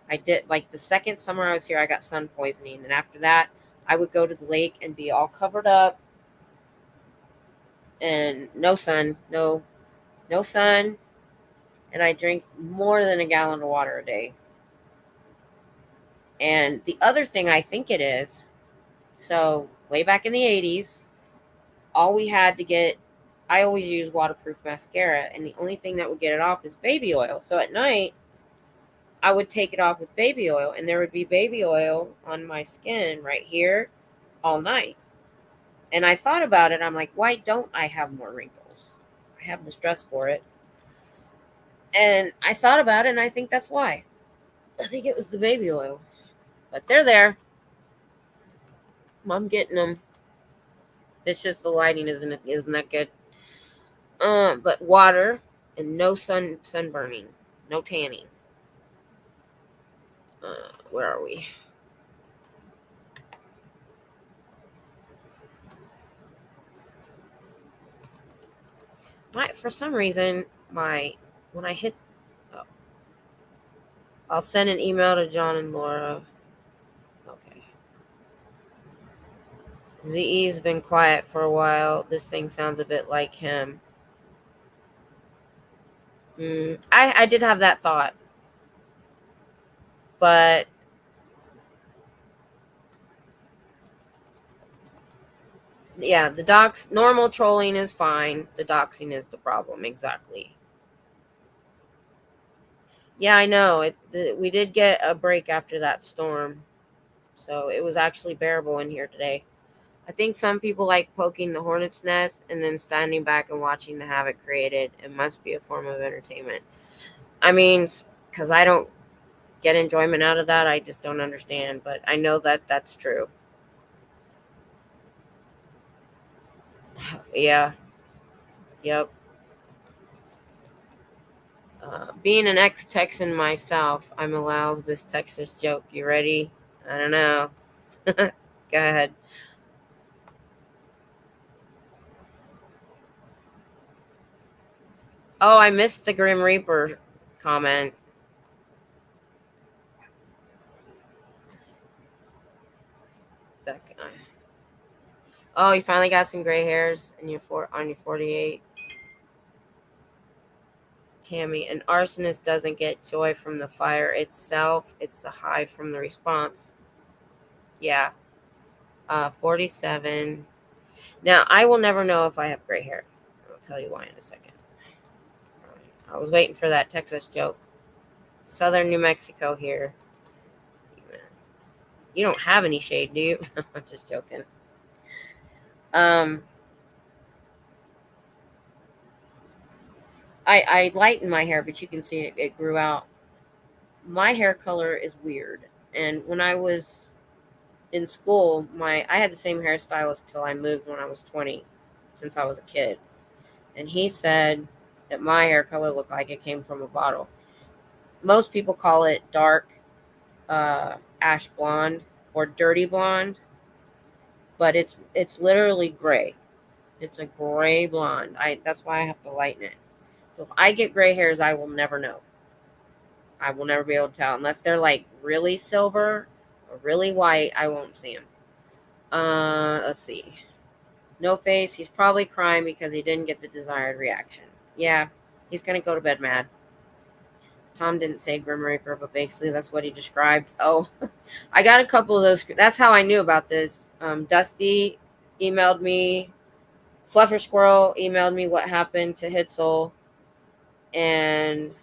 I did, like, the second summer I was here, I got sun poisoning. And after that, I would go to the lake and be all covered up and no sun, no sun. And I drink more than a gallon of water a day. And the other thing I think it is, so way back in the 80s, all we had to get, I always use waterproof mascara, and the only thing that would get it off is baby oil. So at night, I would take it off with baby oil, and there would be baby oil on my skin right here all night. And I thought about it. I'm like, why don't I have more wrinkles? I have the stress for it. And I thought about it, and I think that's why. I think it was the baby oil. But they're there. I'm getting them. It's just the lighting isn't that good. But water and no sunburning, no tanning. Where are we? For some reason, when I hit, oh, I'll send an email to John and Laura. Okay. ZE's been quiet for a while. This thing sounds a bit like him. I did have that thought, but yeah, the normal trolling is fine. The doxing is the problem. Exactly. Yeah, I know. We did get a break after that storm, so it was actually bearable in here today. I think some people like poking the hornet's nest and then standing back and watching the havoc created. It must be a form of entertainment. I mean, because I don't get enjoyment out of that, I just don't understand. But I know that that's true. Yeah. Yep. Being an ex-Texan myself, I'm allowed this Texas joke. You ready? I don't know. Go ahead. Oh, I missed the Grim Reaper comment. That guy. Oh, you finally got some gray hairs in on your 48. Tammy, an arsonist doesn't get joy from the fire itself. It's the high from the response. Yeah. 47. Now, I will never know if I have gray hair. I'll tell you why in a second. I was waiting for that Texas joke. Southern New Mexico here. You don't have any shade, do you? I'm just joking. I lightened my hair, but you can see it grew out. My hair color is weird. And when I was in school, I had the same hairstylist till I moved when I was 20, since I was a kid. And he said that my hair color looked like it came from a bottle. Most people call it dark ash blonde or dirty blonde, but it's literally gray. It's a gray blonde. That's why I have to lighten it. So if I get gray hairs, I will never know. I will never be able to tell unless they're like really silver or really white. I won't see them. Let's see. No face. He's probably crying because he didn't get the desired reaction. Yeah, he's gonna go to bed mad. Tom didn't say Grim Reaper, but basically that's what he described. Oh, I got a couple of those. That's how I knew about this. Dusty emailed me. Fluffer Squirrel emailed me what happened to Hitzel. And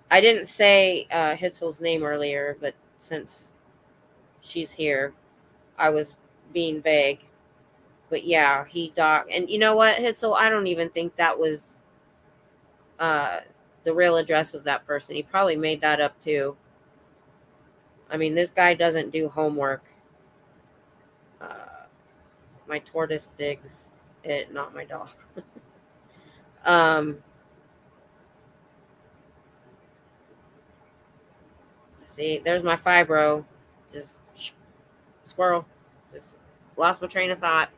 I didn't say Hitzel's name earlier, but since she's here. I was being vague. But yeah, he docked. And you know what, Hitzel? I don't even think that was uh, the real address of that person. He probably made that up too. I mean, this guy doesn't do homework. Uh, my tortoise digs it, not my dog. um, see, there's my fibro. Just squirrel. Just lost my train of thought.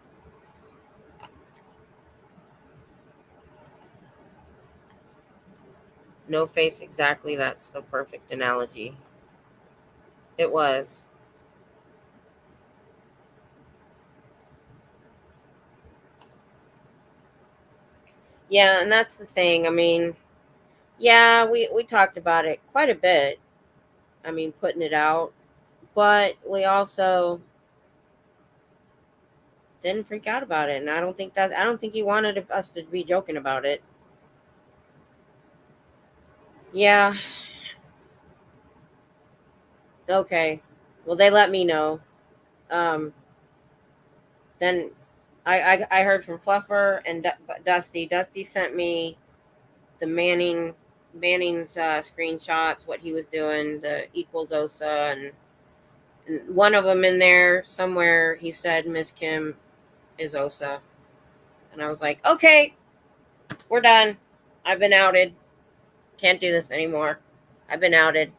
No face, exactly. That's the perfect analogy. It was. Yeah, and that's the thing. I mean, yeah, we talked about it quite a bit. I mean, putting it out, but we also didn't freak out about it, and I don't think he wanted us to be joking about it. Yeah, okay. Well, they let me know. Um, then I heard from Fluffer and Dusty. Dusty sent me the Manning's screenshots, what he was doing, the equals OSA, and one of them in there somewhere he said Miss Kim is OSA, and I was like, okay, we're done. I've been outed. Can't do this anymore. I've been outed.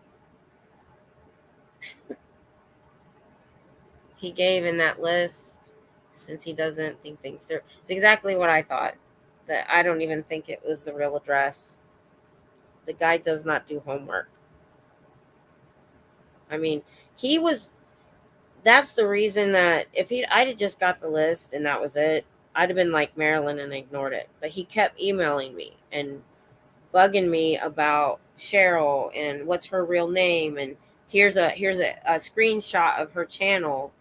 He gave in that list, since he doesn't think things through. It's exactly what I thought. That I don't even think it was the real address. The guy does not do homework. I mean, he was. That's the reason that if I'd have just got the list and that was it, I'd have been like Marilyn and ignored it. But he kept emailing me and bugging me about Cheryl and what's her real name, and here's a screenshot of her channel,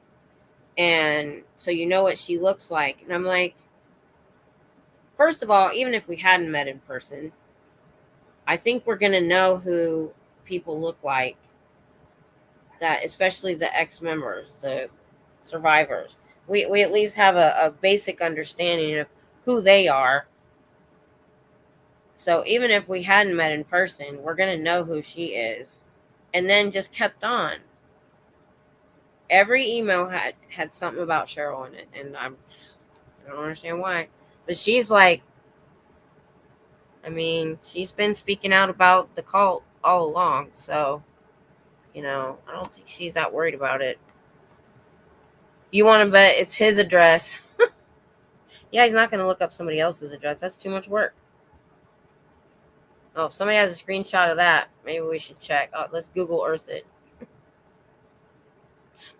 and so you know what she looks like. And I'm like, first of all, even if we hadn't met in person, I think we're gonna know who people look like, that especially the ex-members, the survivors. We at least have a basic understanding of who they are. So even if we hadn't met in person, we're gonna know who she is. And then just kept on. Every email had something about Cheryl in it, and I don't understand why. But she's like, I mean, she's been speaking out about the cult all along, so I don't think she's that worried about it. You want to bet it's his address? Yeah, he's not going to look up somebody else's address. That's too much work. Oh, if somebody has a screenshot of that, maybe we should check. Oh, let's Google Earth it.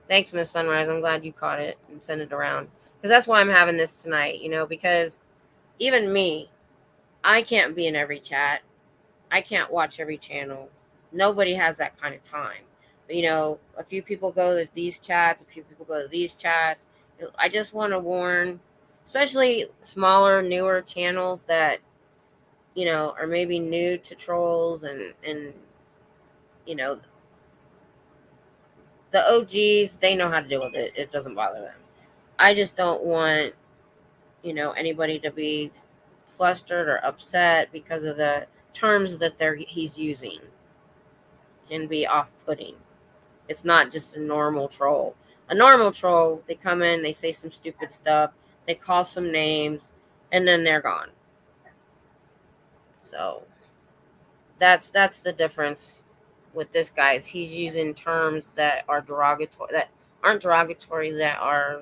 Thanks, Miss Sunrise. I'm glad you caught it and sent it around. Because that's why I'm having this tonight, because even me, I can't be in every chat. I can't watch every channel. Nobody has that kind of time. But, a few people go to these chats, a few people go to these chats. I just want to warn, especially smaller, newer channels that, are maybe new to trolls and you know, the OGs, they know how to deal with it. It doesn't bother them. I just don't want, anybody to be flustered or upset because of the terms that he's using. Can be off-putting. It's not just a normal troll. A normal troll, they come in, they say some stupid stuff, they call some names, and then they're gone. So that's the difference with this guy. Is he's using terms that are derogatory, that aren't derogatory, that are,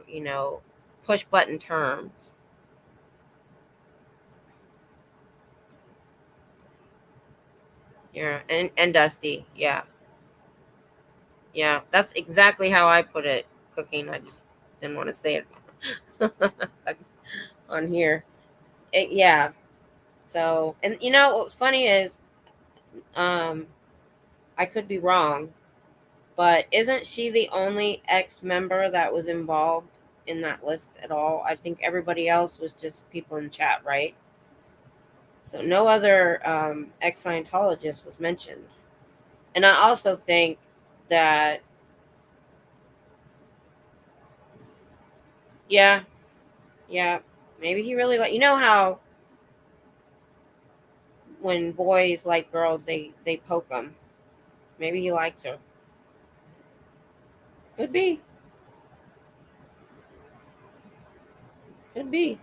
push button terms. Yeah, and Dusty, yeah. Yeah, that's exactly how I put it. Cooking. I just didn't want to say it on here. Yeah. So, and what's funny is, I could be wrong, but isn't she the only ex-member that was involved in that list at all? I think everybody else was just people in chat, right? So no other ex-Scientologist was mentioned. And I also think that Yeah, yeah. Maybe he really like. You know how when boys like girls, they poke them. Maybe he likes her. Could be. Could be.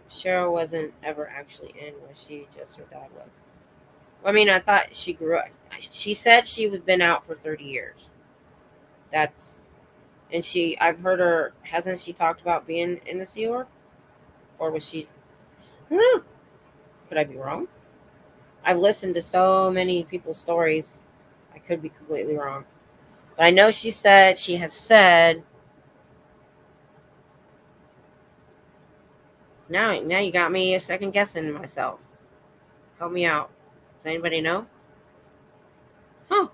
Cheryl wasn't ever actually in, was she? Just her dad was. I mean, I thought she grew up. She said she had been out for 30 years. That's and I've heard her. Hasn't she talked about being in the Sea Org, or was she? I don't know. Could I be wrong? I've listened to so many people's stories. I could be completely wrong, but I know she has said. Now you got me a second guessing myself. Help me out. Does anybody know? Huh?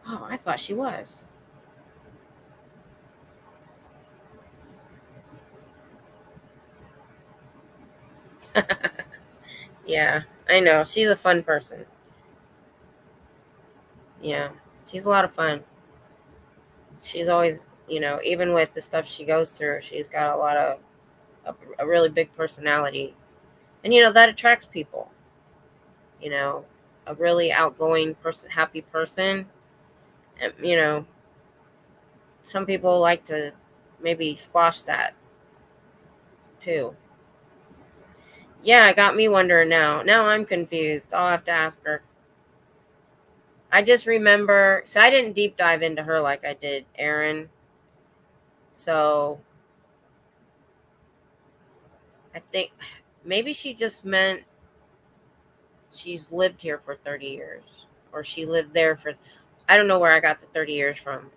Oh, I thought she was. Yeah, I know. She's a fun person. Yeah, she's a lot of fun. She's always, even with the stuff she goes through, she's got a really big personality. And, that attracts people, you know, a really outgoing person, happy person. And, some people like to maybe squash that too. Yeah, it got me wondering now. Now I'm confused. I'll have to ask her. I just remember, so I didn't deep dive into her like I did Erin. So I think maybe she just meant she's lived here for 30 years or she lived there for, I don't know where I got the 30 years from.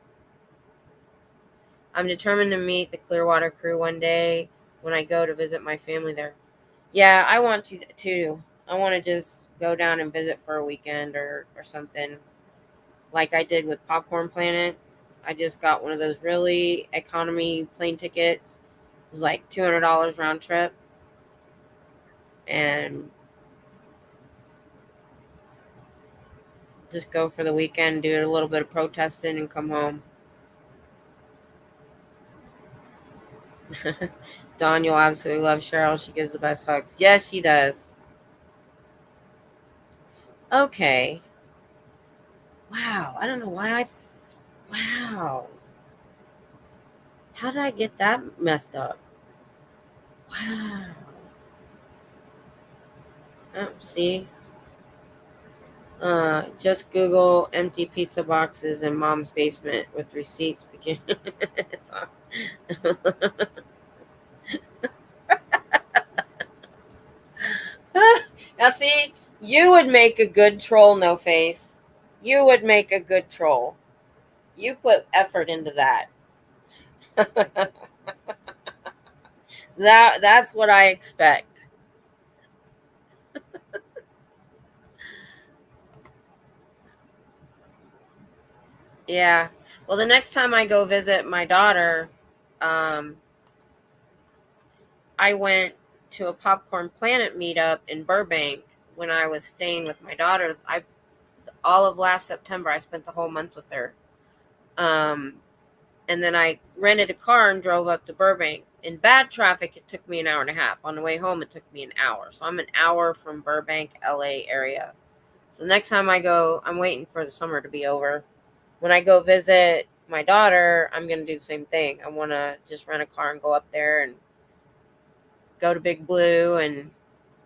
I'm determined to meet the Clearwater crew one day when I go to visit my family there. Yeah, I want to too. I want to just go down and visit for a weekend or something like I did with Popcorn Planet. I just got one of those really economy plane tickets. It was like $200 round trip. And just go for the weekend, do a little bit of protesting, and come home. Dawn, you'll absolutely love Cheryl. She gives the best hugs. Yes, she does. Okay. Wow. I don't know why I. Wow. How did I get that messed up? Wow. Oh, see? Just Google empty pizza boxes in mom's basement with receipts. Begin. Now, see, you would make a good troll, No Face. You would make a good troll. You put effort into that. That's what I expect. Yeah. Well, the next time I go visit my daughter, um, I went to a Popcorn Planet meetup in Burbank when I was staying with my daughter. I all of last September I spent the whole month with her. Um, and then I rented a car and drove up to Burbank. In bad traffic, it took me an hour and a half. On the way home, it took me an hour. So I'm an hour from Burbank, LA area. So next time I go, I'm waiting for the summer to be over. When I go visit my daughter, I'm going to do the same thing. I want to just rent a car and go up there and go to Big Blue and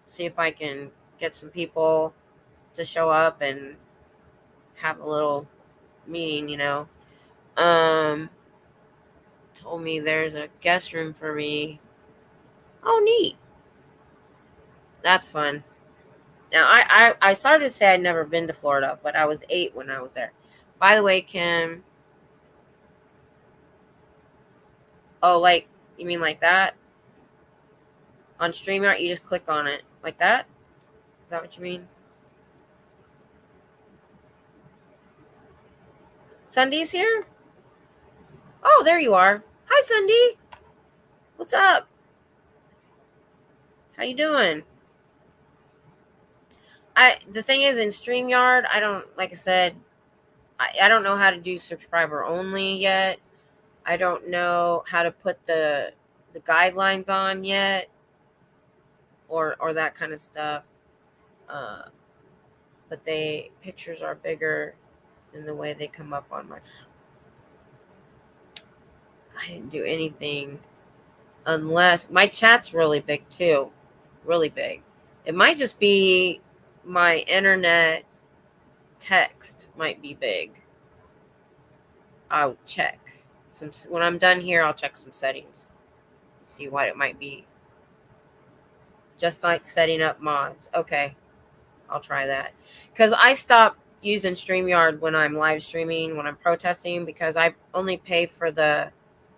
see if I can get some people to show up and have a little meeting. Um, Told me there's a guest room for me. Oh, neat. That's fun. Now, I started to say I'd never been to Florida, but I was 8 when I was there. By the way, Kim, oh, like, you mean like that? On StreamYard, you just click on it. Like that? Is that what you mean? Sunday's here? Oh, there you are. Hi, Sunday. What's up? How you doing? The thing is, in StreamYard, I don't, like I said, I don't know how to do subscriber only yet. I don't know how to put the guidelines on yet, or that kind of stuff. But pictures are bigger than the way they come up on my. I didn't do anything unless my chat's really big too, really big. It might just be my internet text might be big. I'll check some when I'm done here. I'll check some settings and see what it might be. Just like setting up mods. Okay, I'll try that because I stopped using StreamYard when I'm live streaming, when I'm protesting, because I only pay for the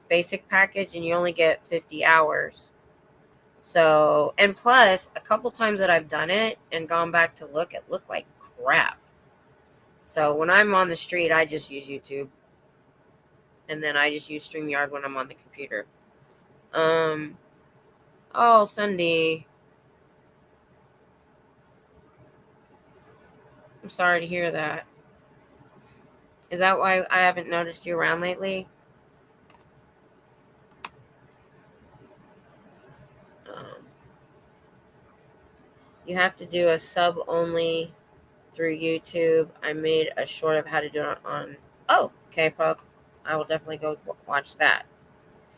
basic package and you only get 50 hours. So, and plus, a couple times that I've done it and gone back to look, it looked like crap. So when I'm on the street, I just use YouTube. And then I just use StreamYard when I'm on the computer. Oh, Sunday. I'm sorry to hear that. Is that why I haven't noticed you around lately? You have to do a sub only through YouTube. I made a short of how to do it on. Oh, K-pop. I will definitely go watch that.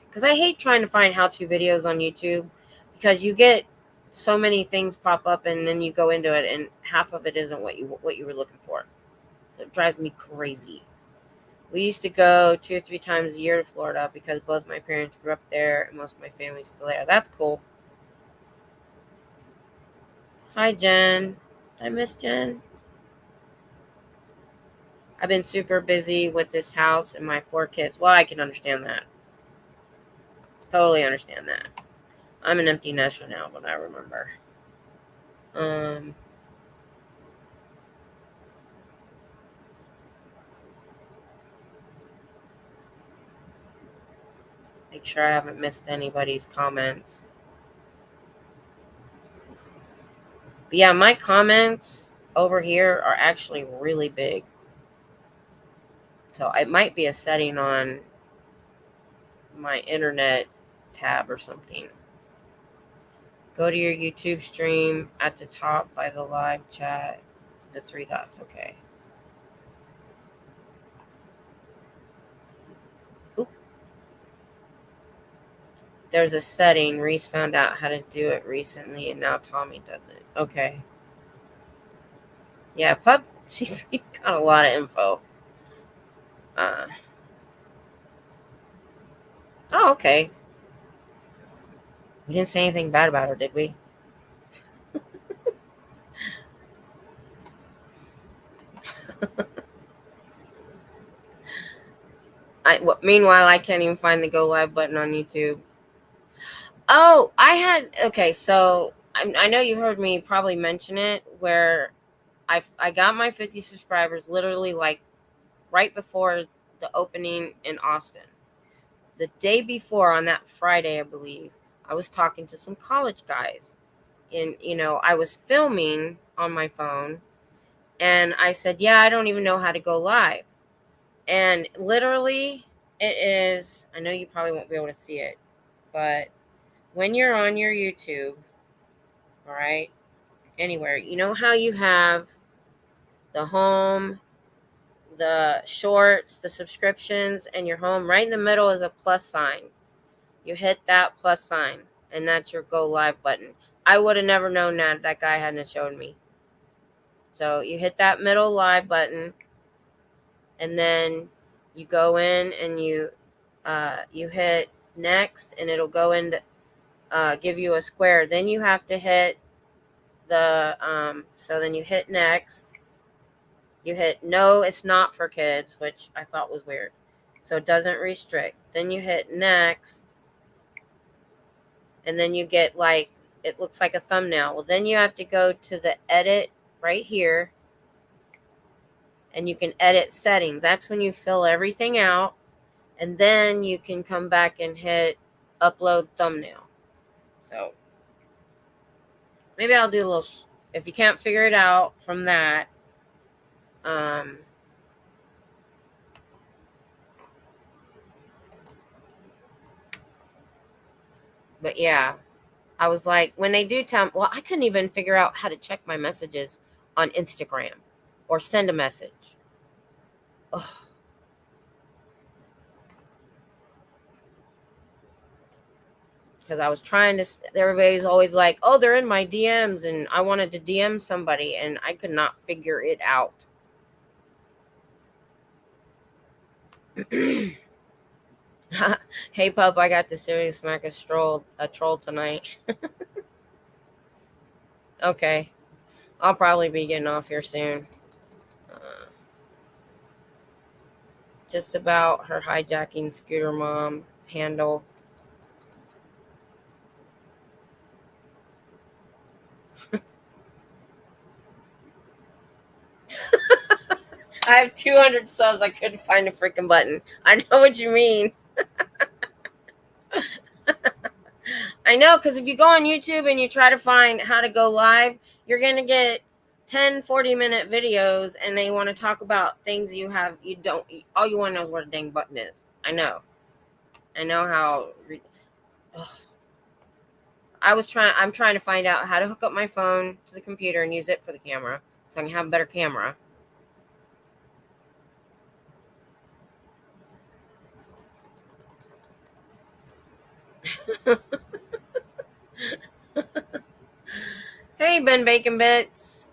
Because I hate trying to find how-to videos on YouTube, because you get so many things pop up and then you go into it and half of it isn't what you were looking for. So it drives me crazy. We used to go 2 or 3 times a year to Florida because both my parents grew up there and most of my family's still there. That's cool. Hi, Jen. Did I miss Jen? I've been super busy with this house and my 4 kids. Well, I can understand that. Totally understand that. I'm an empty nester now, but I remember. Make sure I haven't missed anybody's comments. But yeah, my comments over here are actually really big. So it might be a setting on my internet tab or something. Go to your YouTube stream at the top by the live chat. The 3 dots. Okay. Oop. There's a setting. Reese found out how to do it recently, and now Tommy does it. Okay. Yeah, Pup, she's got a lot of info. Oh, okay. We didn't say anything bad about her, did we? Meanwhile, I can't even find the go live button on YouTube. Oh, okay, so I know you heard me probably mention it, where I got my 50 subscribers literally like right before the opening in Austin. The day before, on that Friday, I believe, I was talking to some college guys. And, I was filming on my phone. And I said, yeah, I don't even know how to go live. And literally, it is, I know you probably won't be able to see it, but when you're on your YouTube, all right, anywhere, you know how you have the home, the shorts, the subscriptions, and your home? Right in the middle is a plus sign. You hit that plus sign, and that's your go live button. I would have never known that if that guy hadn't shown me. So you hit that middle live button, and then you go in and you hit next, and it'll go into give you a square. Then you have to hit the so then you hit next. You hit no, it's not for kids, which I thought was weird. So it doesn't restrict. Then you hit next, and then you get like, it looks like a thumbnail. Well, then you have to go to the edit right here, and you can edit settings. That's when you fill everything out, and then you can come back and hit upload thumbnail. So maybe I'll do a little if you can't figure it out from that, but yeah, I was like, when they do tell me, well, I couldn't even figure out how to check my messages on Instagram or send a message. Ugh. Because I was trying to, everybody's always like, oh, they're in my DMs, and I wanted to DM somebody, and I could not figure it out. Hey, pup, I got to seriously smack a troll tonight. Okay, I'll probably be getting off here soon. Just about her hijacking Scooter Mom handle. I have 200 subs. I couldn't find a freaking button. I know what you mean. I know, because if you go on YouTube and you try to find how to go live, you're going to get 10, 40-minute videos, and they want to talk about things you don't, all you want to know is what a dang button is. I know how, ugh. I'm trying to find out how to hook up my phone to the computer and use it for the camera so I can have a better camera. Hey, Ben Bacon Bits.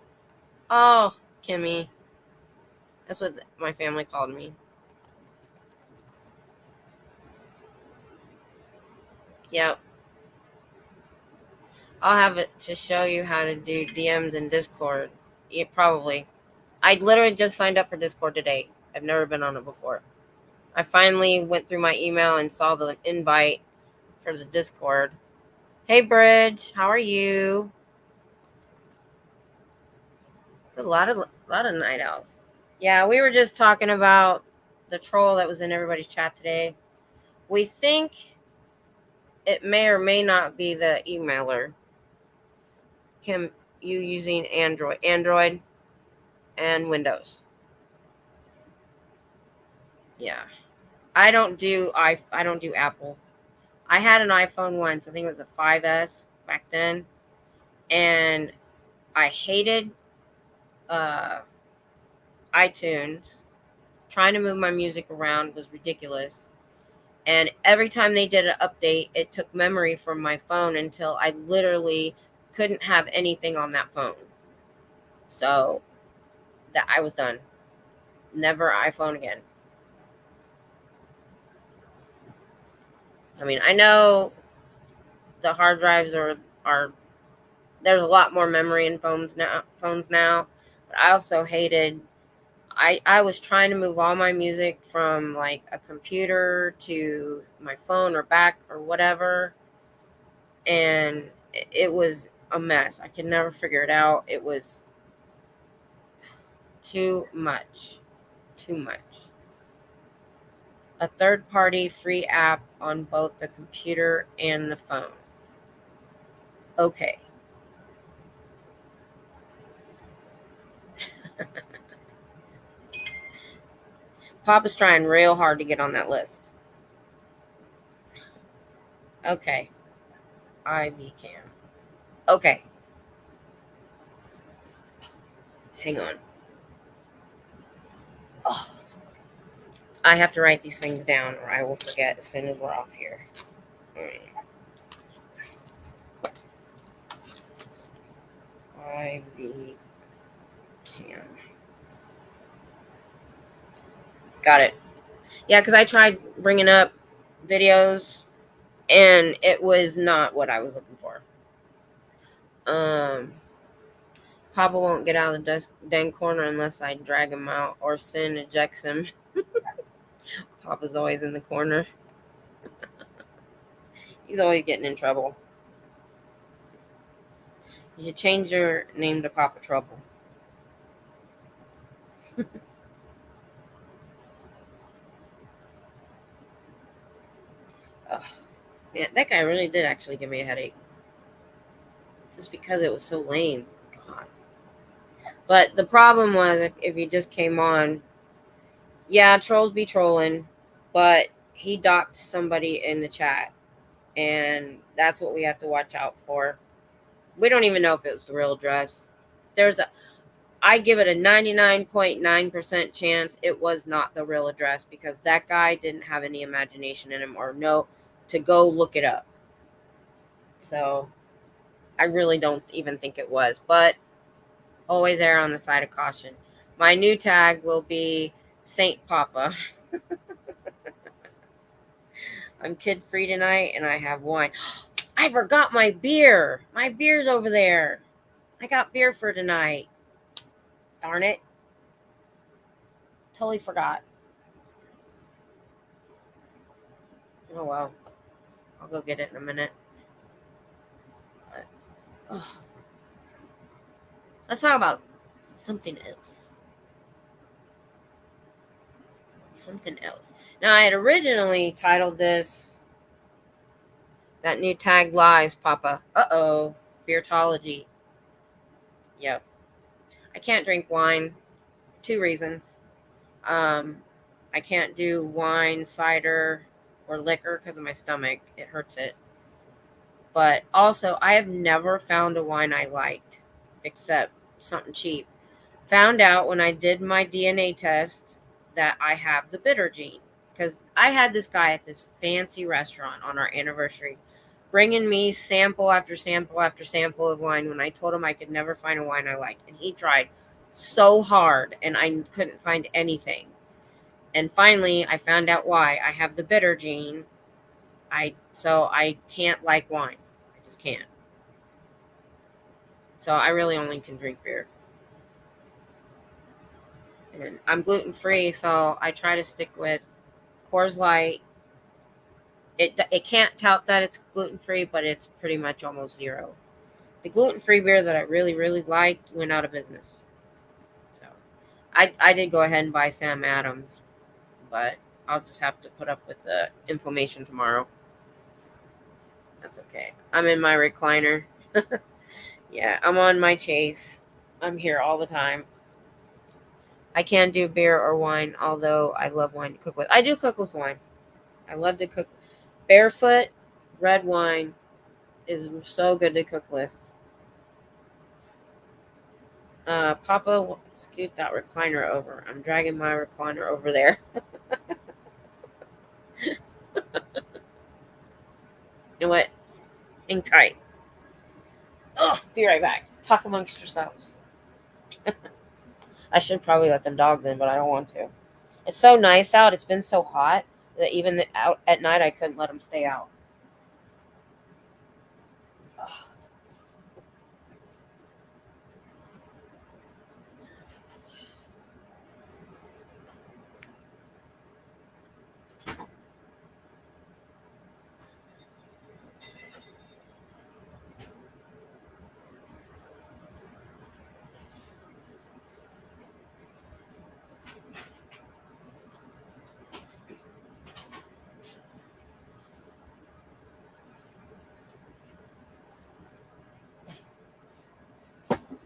Oh, Kimmy. That's what my family called me. Yep. I'll have it to show you how to do DMs in Discord. Yeah, probably. I literally just signed up for Discord today. I've never been on it before. I finally went through my email and saw the invite for the Discord. Hey, Bridge. How are you? A lot of night owls. Yeah, we were just talking about the troll that was in everybody's chat today. We think it may or may not be the emailer. Kim, you using Android and Windows. Yeah. I don't do Apple. I had an iPhone once. I think it was a 5S back then, and I hated iTunes. Trying to move my music around was ridiculous. And every time they did an update, it took memory from my phone until I literally couldn't have anything on that phone. So that I was done. Never iPhone again. I mean, I know the hard drives are there's a lot more memory in phones now, but I also hated, I was trying to move all my music from like a computer to my phone or back or whatever, and it was a mess. I could never figure it out. It was too much. A third-party free app on both the computer and the phone. Okay. Papa's trying real hard to get on that list. Okay. IV cam. Okay. Hang on. Oh. I have to write these things down or I will forget as soon as we're off here. All right. IV cam. Got it. Yeah, because I tried bringing up videos and it was not what I was looking for. Papa won't get out of the dang corner unless I drag him out or Sin ejects him. Papa's always in the corner. He's always getting in trouble. You should change your name to Papa Trouble. Ugh. Man, that guy really did actually give me a headache. Just because it was so lame. God. But the problem was, if you just came on, yeah, trolls be trolling, but he docked somebody in the chat, and that's what we have to watch out for. We don't even know if it was the real address. I give it a 99.9% chance it was not the real address, because that guy didn't have any imagination in him or know to go look it up. So I really don't even think it was, but always err on the side of caution. My new tag will be Saint Papa. I'm kid free tonight and I have wine. I forgot my beer. My beer's over there. I got beer for tonight. Darn it. Totally forgot. Oh well. I'll go get it in a minute. But, let's talk about something else. Something else. Now, I had originally titled this That New Tag Lies, Papa. Uh-oh. Beertology. Yep. I can't drink wine. 2 reasons. I can't do wine, cider, or liquor because of my stomach. It hurts it. But also, I have never found a wine I liked except something cheap. Found out when I did my DNA test that I have the bitter gene, because I had this guy at this fancy restaurant on our anniversary bringing me sample after sample after sample of wine when I told him I could never find a wine I liked. And he tried so hard and I couldn't find anything. And finally, I found out why. I have the bitter gene. So I can't like wine. I just can't. So I really only can drink beer. And I'm gluten free, so I try to stick with Coors Light. It can't tout that it's gluten free, but it's pretty much almost zero. The gluten free beer that I really, really liked went out of business. So I did go ahead and buy Sam Adams, but I'll just have to put up with the inflammation tomorrow. That's okay. I'm in my recliner. Yeah, I'm on my chase. I'm here all the time. I can't do beer or wine, although I love wine to cook with. I do cook with wine. I love to cook. Barefoot red wine is so good to cook with. Papa, scoot that recliner over. I'm dragging my recliner over there. You know what? Hang tight. Oh, be right back. Talk amongst yourselves. I should probably let them dogs in, but I don't want to. It's so nice out. It's been so hot that even out at night I couldn't let them stay out.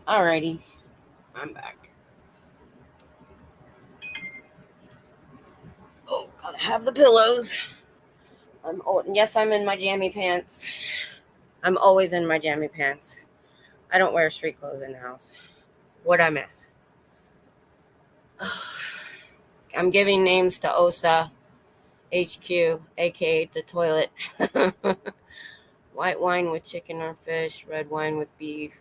Alrighty, I'm back. Oh, gotta have the pillows. Yes, I'm in my jammy pants. I'm always in my jammy pants. I don't wear street clothes in the house. What'd I miss? I'm giving names to OSA HQ, aka the toilet. White wine with chicken or fish, red wine with beef.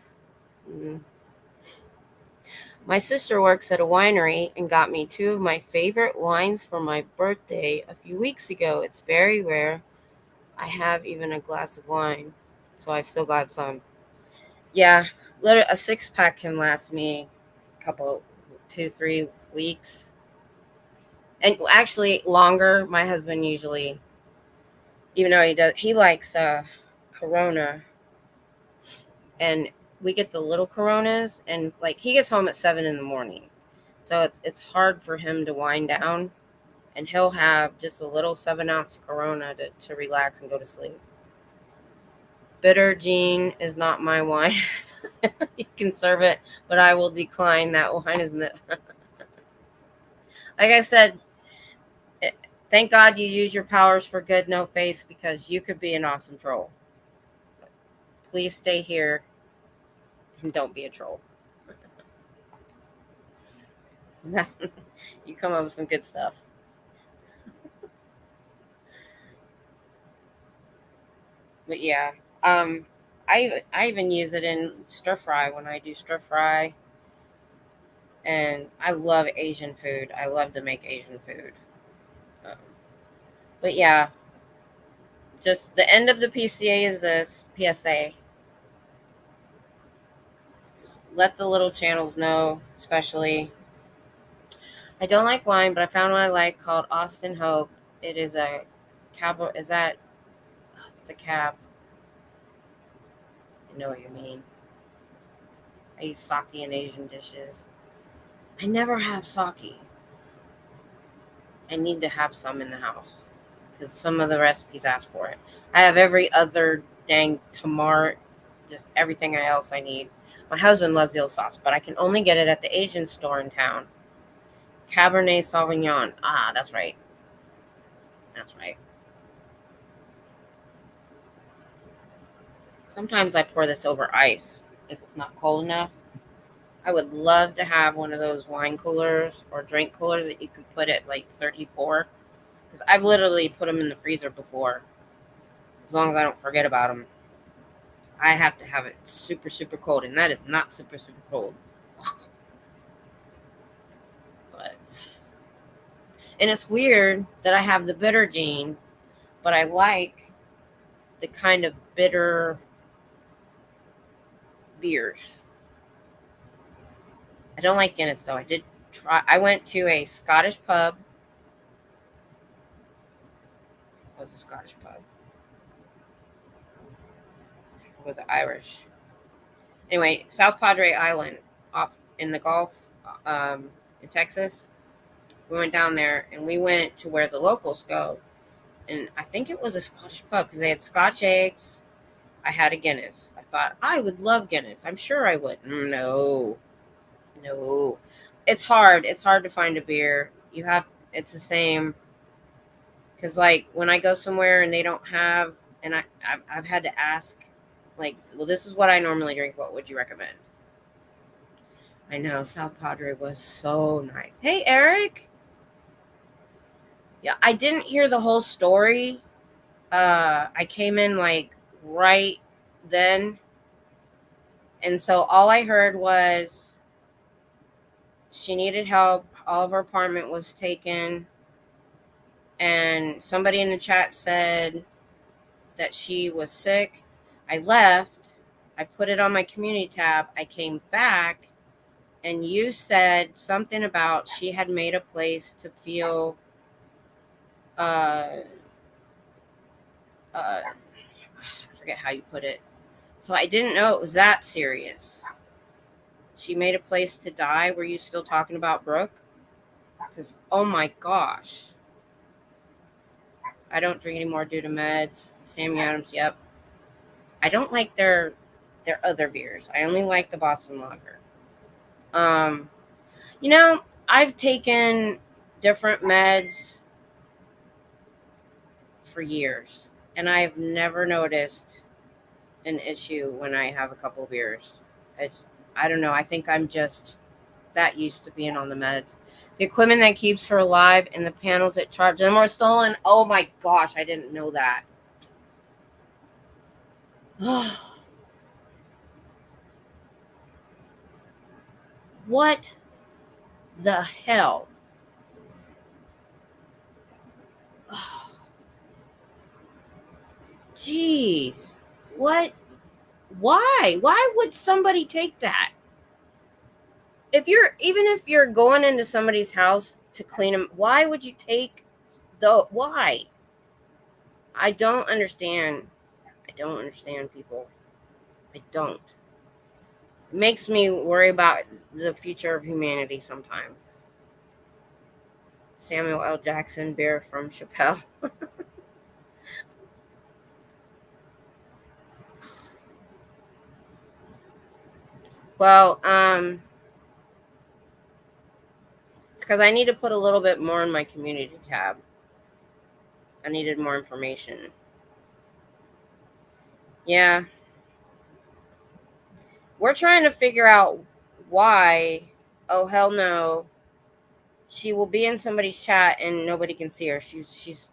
My sister works at a winery and got me 2 of my favorite wines for my birthday a few weeks ago. It's very rare. I have even a glass of wine, so I've still got some. Yeah, a 6-pack can last me a couple, 2-3 weeks. And actually longer. My husband usually, even though he likes Corona, and we get the little Coronas, and like he gets home at 7 in the morning, so it's hard for him to wind down, and he'll have just a little 7-ounce Corona to relax and go to sleep. Bitter Gene is not my wine. You can serve it, but I will decline that wine, isn't it? Like I said, thank God you use your powers for good, no face, because you could be an awesome troll. Please stay here and don't be a troll. You come up with some good stuff. But yeah, I even use it in stir fry when I do stir fry, and I love Asian food. I love to make Asian food. Um, but yeah, just the end of the PCA is this PSA. Just let the little channels know, especially. I don't like wine, but I found one I like called Austin Hope. It is a cab. Is that? It's a cab. I know what you mean. I use sake in Asian dishes. I never have sake. I need to have some in the house because some of the recipes ask for it. I have every other dang tamar, just everything else I need. My husband loves eel sauce, but I can only get it at the Asian store in town. Cabernet Sauvignon. Ah, that's right. That's right. Sometimes I pour this over ice if it's not cold enough. I would love to have one of those wine coolers or drink coolers that you can put at like 34, because I've literally put them in the freezer before, as long as I don't forget about them. I have to have it super, super cold, and that is not super, super cold. But, and it's weird that I have the bitter gene, but I like the kind of bitter beers. I don't like Guinness though. I went to a Scottish pub. What was a Scottish pub? Or was it Irish? Anyway, South Padre Island, off in the Gulf, um, in Texas. We went down there, and we went to where the locals go, and I think it was a Scottish pub because they had Scotch eggs. I had a Guinness. I thought I would love Guinness. I'm sure I would. No, no, it's hard. It's hard to find a beer. You have. It's the same. Because like when I go somewhere and they don't have, and I've had to ask, like, well, this is what I normally drink. What would you recommend? I know South Padre was so nice. Hey, Eric. Yeah, I didn't hear the whole story. I came in like right then, and so all I heard was she needed help. All of her apartment was taken, and somebody in the chat said that she was sick. I left. I put it on my community tab. I came back, and you said something about she had made a place to feel uh I forget how you put it. So I didn't know it was that serious. She made a place to die. Were you still talking about Brooke? Because oh my gosh, I don't drink anymore due to meds. Sammy Adams. Yep. I don't like their other beers. I only like the Boston Lager. Um, you know, I've taken different meds for years, and I've never noticed an issue when I have a couple beers. It's I don't know. I think I'm just that used to being on the meds. The equipment that keeps her alive and the panels that charge them were stolen. Oh my gosh, I didn't know that. What the hell? Jeez. What? Why? Why would somebody take that? If you're going into somebody's house to clean them, why would you take why? I don't understand. I don't understand people. I don't. It makes me worry about the future of humanity sometimes. Samuel L. Jackson beer from Chappelle. Well, it's because I need to put a little bit more in my community tab. I needed more information. Yeah, we're trying to figure out why. Oh hell no! She will be in somebody's chat and nobody can see her. She's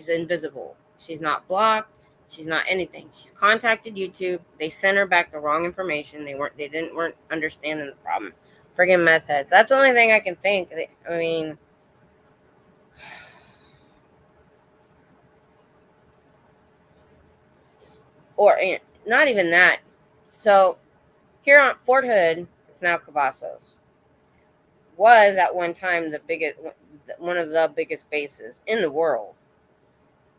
invisible. She's not blocked. She's not anything. She's contacted YouTube. They sent her back the wrong information. They weren't understanding the problem. Friggin' meth heads. That's the only thing I can think. I mean, or not even that. So here on Fort Hood, it's now Cavazos, was at one time one of the biggest bases in the world.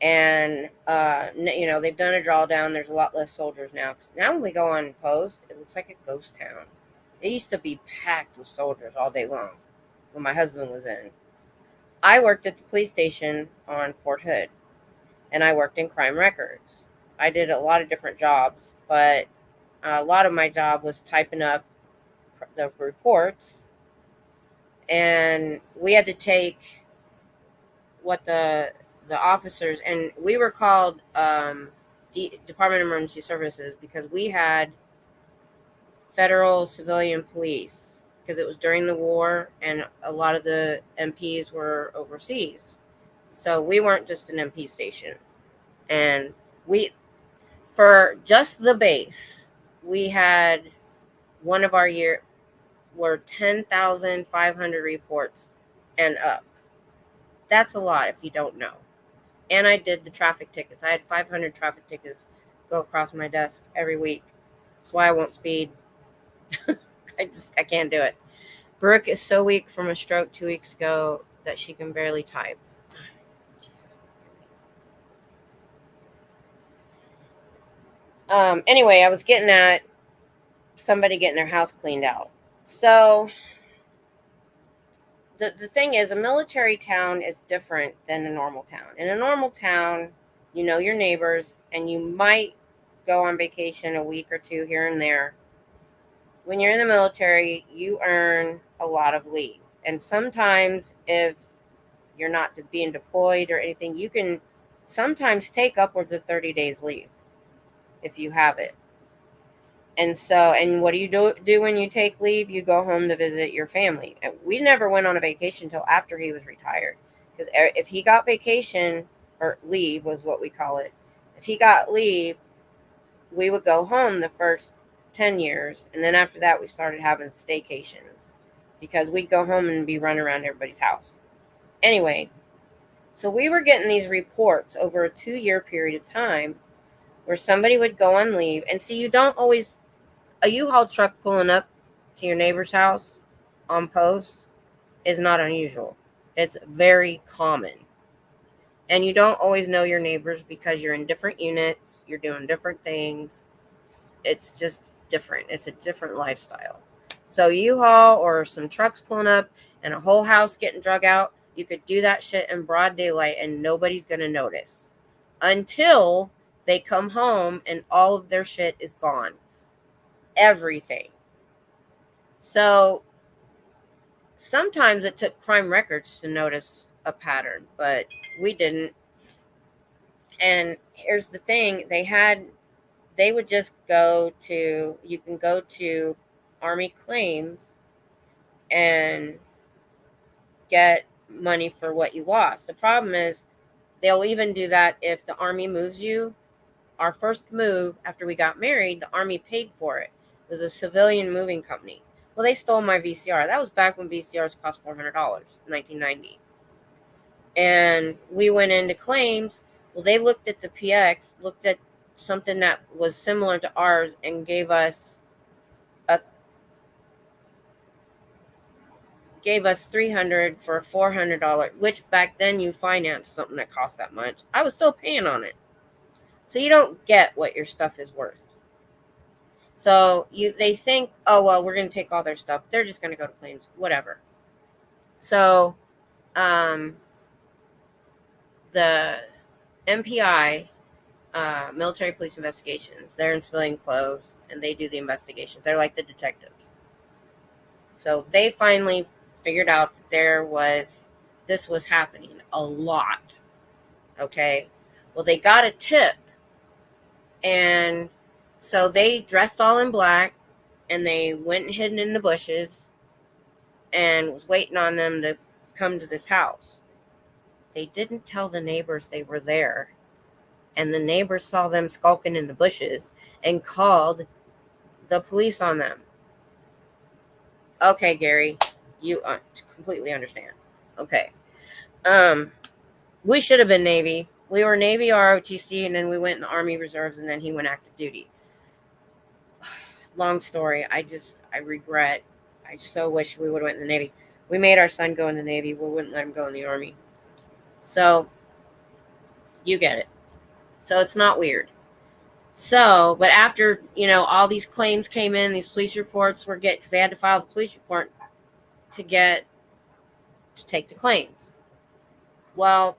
And they've done a drawdown. There's a lot less soldiers now. 'Cause now when we go on post, it looks like a ghost town. It used to be packed with soldiers all day long when my husband was in. I worked at the police station on Fort Hood, and I worked in crime records. I did a lot of different jobs, but a lot of my job was typing up the reports, and we had to take what the officers, and we were called Department of Emergency Services because we had federal civilian police because it was during the war and a lot of the MPs were overseas. So we weren't just an MP station. And we, for just the base, we had one of our year were 10,500 reports and up. That's a lot if you don't know. And I did the traffic tickets. I had 500 traffic tickets go across my desk every week. That's why I won't speed. I can't do it. Brooke is so weak from a stroke 2 weeks ago that she can barely type. Anyway, I was getting at somebody getting their house cleaned out. So the thing is, a military town is different than a normal town. In a normal town, you know your neighbors, and you might go on vacation a week or two here and there. When you're in the military, you earn a lot of leave. And sometimes if you're not being deployed or anything, you can sometimes take upwards of 30 days leave if you have it. And so, and what do you do when you take leave? You go home to visit your family. And we never went on a vacation until after he was retired. Because if he got vacation, or leave was what we call it, if he got leave, we would go home the first 10 years. And then after that, we started having staycations because we'd go home and be running around everybody's house. Anyway, so we were getting these reports over a 2-year period of time where somebody would go on leave. And see, you don't always, a U-Haul truck pulling up to your neighbor's house on post is not unusual. It's very common. And you don't always know your neighbors because you're in different units, you're doing different things. It's just different. It's a different lifestyle. So U-Haul or some trucks pulling up and a whole house getting drug out, you could do that shit in broad daylight and nobody's going to notice until they come home and all of their shit is gone. Everything. So sometimes it took crime records to notice a pattern, but we didn't. And here's the thing, they would just you can go to Army claims and get money for what you lost. The problem is they'll even do that if the Army moves you. Our first move after we got married, the Army paid for it. It was a civilian moving company. Well, they stole my VCR. That was back when VCRs cost $400 in 1990. And we went into claims. Well, they looked at the PX, looked at something that was similar to ours, and gave us $300 for a $400, which back then you financed something that cost that much. I was still paying on it. So you don't get what your stuff is worth. So they think, oh, well, we're going to take all their stuff. They're just going to go to claims, whatever. So the MPI military police investigations. They're in civilian clothes and they do the investigations. They're like the detectives. So they finally figured out that this was happening a lot. Okay. Well, they got a tip, and so they dressed all in black and they went and hid in the bushes and was waiting on them to come to this house. They didn't tell the neighbors they were there, and the neighbors saw them skulking in the bushes and called the police on them. Okay, Gary, you completely understand. Okay. We should have been Navy. We were Navy ROTC, and then we went in the Army Reserves, and then he went active duty. Long story. I regret. I so wish we would have went in the Navy. We made our son go in the Navy. We wouldn't let him go in the Army. So, you get it. So, it's not weird. So, but after, all these claims came in, these police reports were because they had to file the police report to take the claims. Well,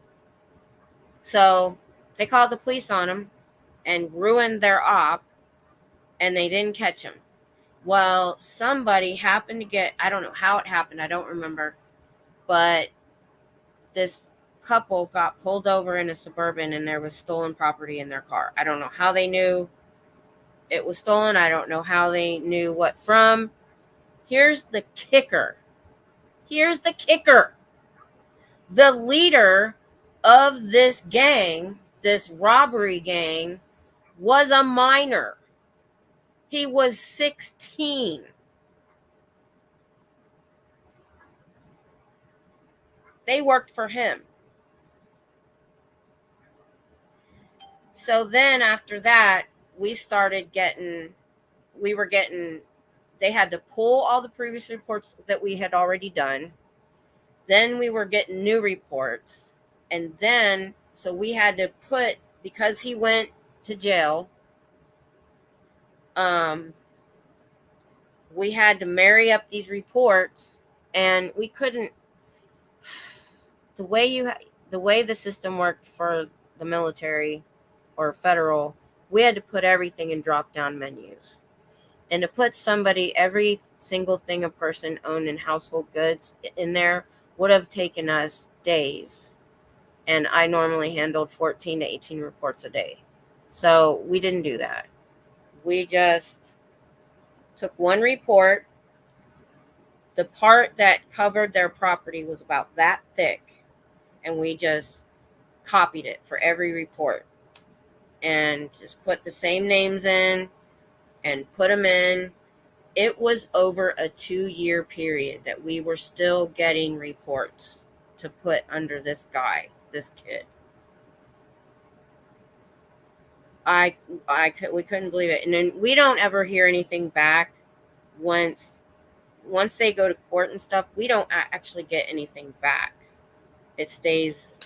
so they called the police on him and ruined their op, and they didn't catch him. Well, somebody happened to get, I don't know how it happened, I don't remember, but this couple got pulled over in a Suburban and there was stolen property in their car. I don't know how they knew it was stolen. I don't know how they knew what from. Here's the kicker. The leader of this gang, this robbery gang, was a minor. He was 16. They worked for him. So then after that, they had to pull all the previous reports that we had already done. Then we were getting new reports. And then, so we had to because he went to jail, we had to marry up these reports, and we couldn't, the way the system worked for the military or federal, we had to put everything in drop down menus. And to put every single thing a person owned in household goods in there would have taken us days. And I normally handled 14 to 18 reports a day. So we didn't do that. We just took one report. The part that covered their property was about that thick. And we just copied it for every report. And just put the same names in and put them in. It was over a 2-year period that we were still getting reports to put under this kid. We couldn't believe it. And then we don't ever hear anything back once they go to court and stuff. We don't actually get anything back. It stays,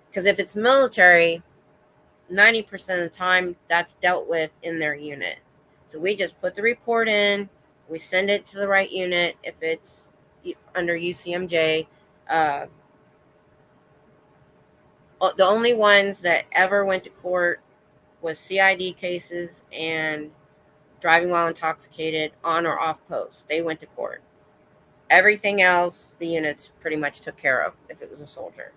because if it's military, 90% of the time that's dealt with in their unit. So we just put the report in, we send it to the right unit. If it's under UCMJ, the only ones that ever went to court was CID cases and driving while intoxicated on or off post. They went to court. Everything else, the units pretty much took care of if it was a soldier.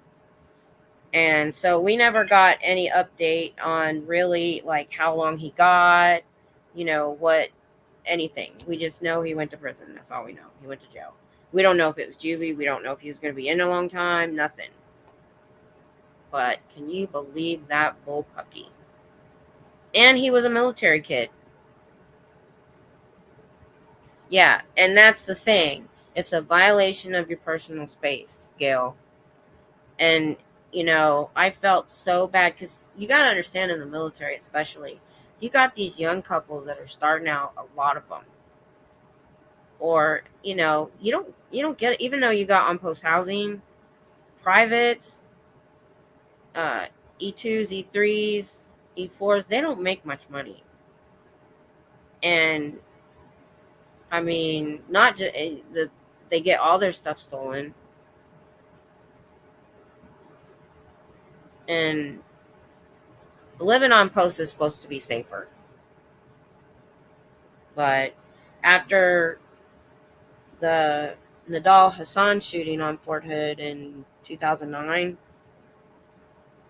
And so we never got any update on really like how long he got, anything. We just know he went to prison. That's all we know. He went to jail. We don't know if it was juvie. We don't know if he was going to be in a long time. Nothing. But can you believe that bullpucky? And he was a military kid. Yeah, and that's the thing. It's a violation of your personal space, Gail. And, I felt so bad because you got to understand, in the military especially, you got these young couples that are starting out, a lot of them. Or, you don't get it, even though you got on-post housing, privates, E2s, E3s, E4s, they don't make much money. And, I mean, not just, they get all their stuff stolen. And living on post is supposed to be safer. But after the Nadal Hassan shooting on Fort Hood in 2009,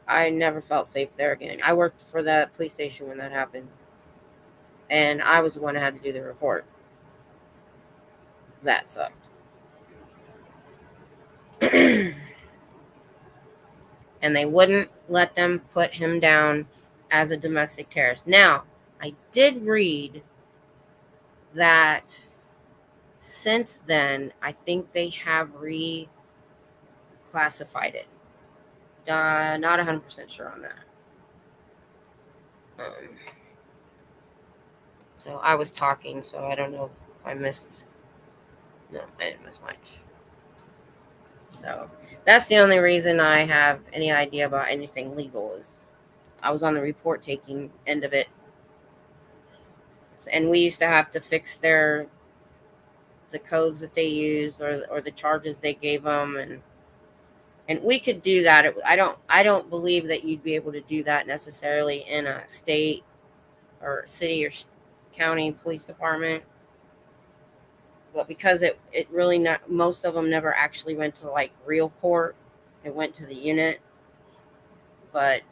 I never felt safe there again. I worked for the police station when that happened, and I was the one that had to do the report. That sucked. And they wouldn't let them put him down as a domestic terrorist. Now, I did read that since then, I think they have reclassified it. Not 100% sure on that. So I was talking, so I don't know if I missed. No, I didn't miss much. So that's the only reason I have any idea about anything legal is I was on the report taking end of it. And we used to have to fix the codes that they used or the charges they gave them, and we could do that. I don't believe that you'd be able to do that necessarily in a state or city or county police department. But because it really not, most of them never actually went to like real court. It went to the unit. But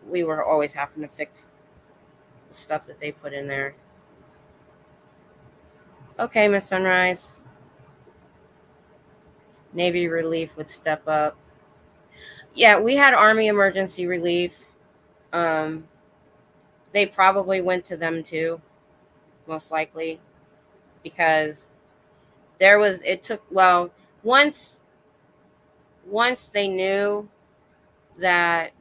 we were always having to fix the stuff that they put in there. Okay, Miss Sunrise. Navy relief would step up. Yeah, we had Army emergency relief. They probably went to them too, most likely, because once they knew that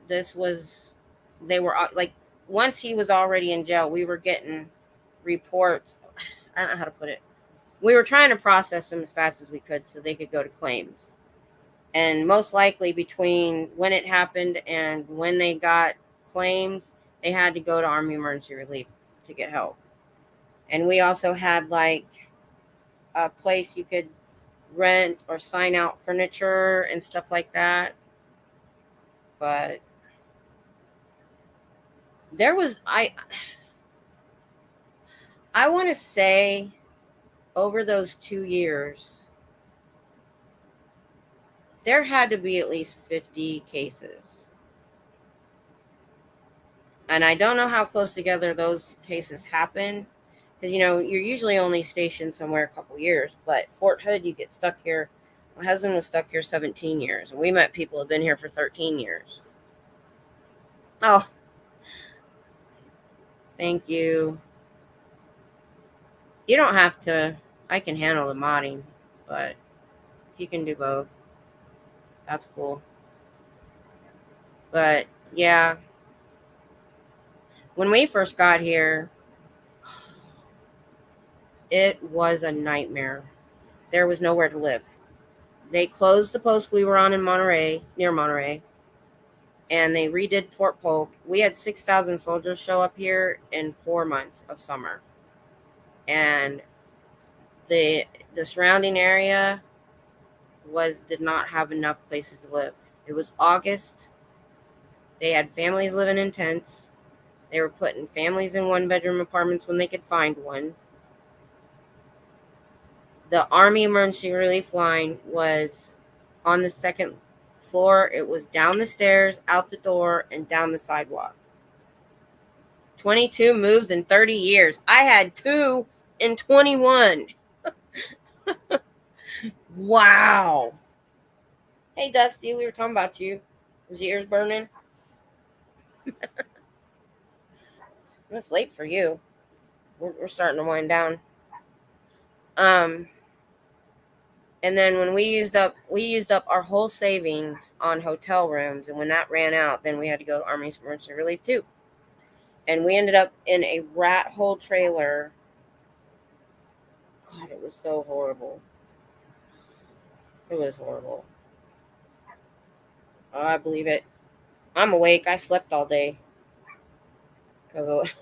they were like, once he was already in jail, we were getting reports. I don't know how to put it. We were trying to process them as fast as we could so they could go to claims. And most likely between when it happened and when they got claims, they had to go to Army Emergency Relief to get help. And we also had like a place you could rent or sign out furniture and stuff like that. But there was I want to say over those 2 years there had to be at least 50 cases. And I don't know how close together those cases happen, because you're usually only stationed somewhere a couple years. But Fort Hood, you get stuck here. My husband was stuck here 17 years, and we met people who have been here for 13 years. Oh, thank you. You don't have to. I can handle the modding, but if you can do both, that's cool. But yeah, when we first got here, it was a nightmare. There was nowhere to live. They closed the post we were on in Monterey, near Monterey, and they redid Fort Polk. We had 6,000 soldiers show up here in 4 months of summer. And the surrounding area did not have enough places to live. It was August. They had families living in tents. They were putting families in 1-bedroom apartments when they could find one. The Army Emergency Relief line was on the second floor. It was down the stairs, out the door, and down the sidewalk. 22 moves in 30 years. I had 2 in 21. Wow. Hey, Dusty, we were talking about you. Was your ears burning? It's late for you. We're starting to wind down. And then when we used up our whole savings on hotel rooms, and when that ran out, then we had to go to Army Emergency Relief too. And we ended up in a rat hole trailer. God, it was so horrible. It was horrible. Oh, I believe it. I'm awake. I slept all day. Because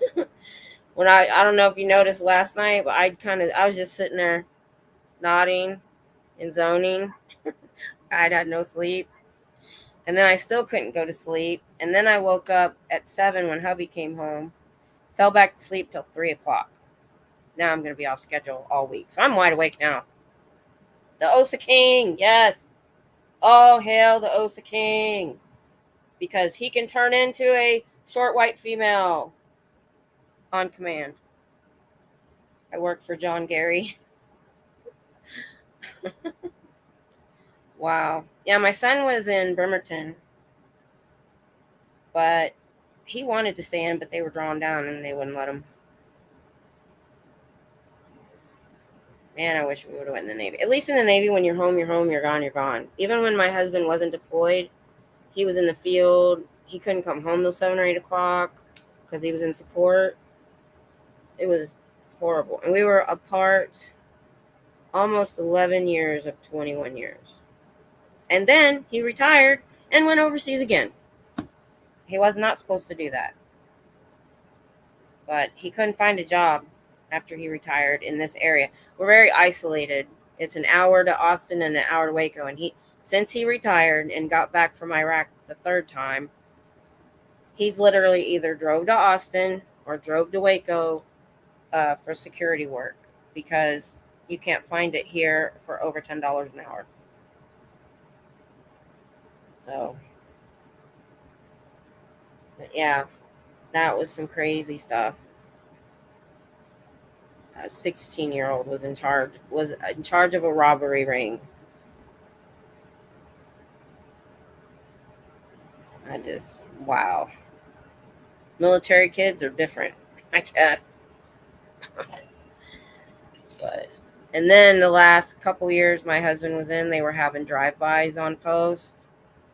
when I don't know if you noticed last night, but I was just sitting there nodding and zoning. I'd had no sleep. And then I still couldn't go to sleep. And then I woke up at 7 when hubby came home, fell back to sleep till 3 o'clock. Now I'm going to be off schedule all week. So I'm wide awake now. The Osa King, yes. Oh, hail the Osa King. Because he can turn into a short white female on command. I work for John Gary. Wow. Yeah, my son was in Bremerton, but he wanted to stay in, but they were drawn down and they wouldn't let him. Man, I wish we would have went in the Navy. At least in the Navy, when you're home, you're home, you're gone, you're gone. Even when my husband wasn't deployed, he was in the field. He couldn't come home till 7 or 8 o'clock because he was in support. It was horrible. And we were apart almost 11 years of 21 years. And then he retired and went overseas again. He was not supposed to do that. But he couldn't find a job after he retired in this area. We're very isolated. It's an hour to Austin and an hour to Waco. And since he retired and got back from Iraq the third time, he's literally either drove to Austin or drove to Waco for security work because you can't find it here for over $10 an hour. So, but yeah, that was some crazy stuff. A 16-year-old was in charge of a robbery ring. Wow. Military kids are different, I guess. And then the last couple years my husband was in, they were having drive-bys on post,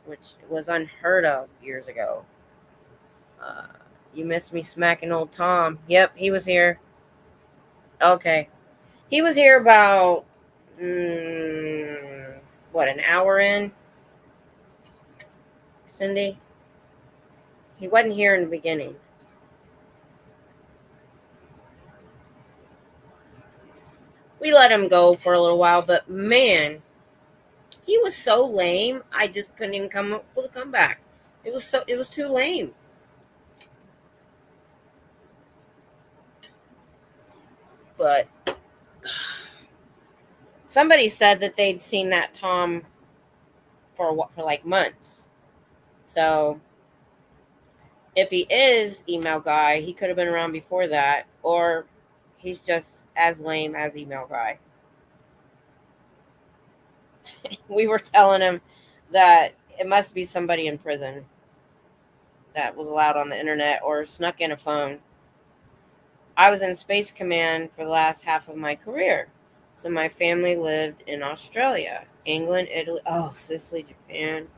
which was unheard of years ago. You missed me smacking old Tom. Yep, he was here. Okay. He was here about, an hour in? Cindy? He wasn't here in the beginning. We let him go for a little while, but man, he was so lame. I just couldn't even come up with a comeback. It was too lame. But somebody said that they'd seen that Tom for like months. So if he is email guy, he could have been around before that, or he's just as lame as email guy. We were telling him that it must be somebody in prison that was allowed on the internet or snuck in a phone. I was in Space Command for the last half of my career. So my family lived in Australia, England, Italy, Sicily, Japan.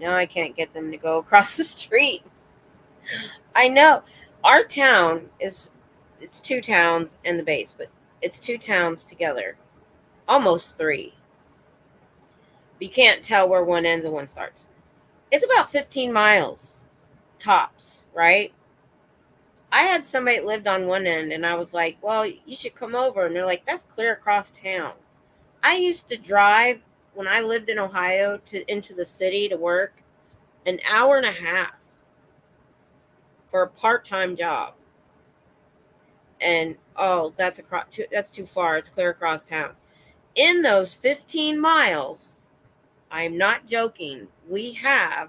Now I can't get them to go across the street. I know. Our town it's 2 towns and the base, but it's 2 towns together. Almost 3. But you can't tell where one ends and one starts. It's about 15 miles tops, right? I had somebody that lived on one end, and I was like, well, you should come over. And they're like, that's clear across town. I used to drive, when I lived in Ohio, into the city to work, an hour and a half for a part-time job. And, that's too far. It's clear across town. In those 15 miles, I'm not joking, we have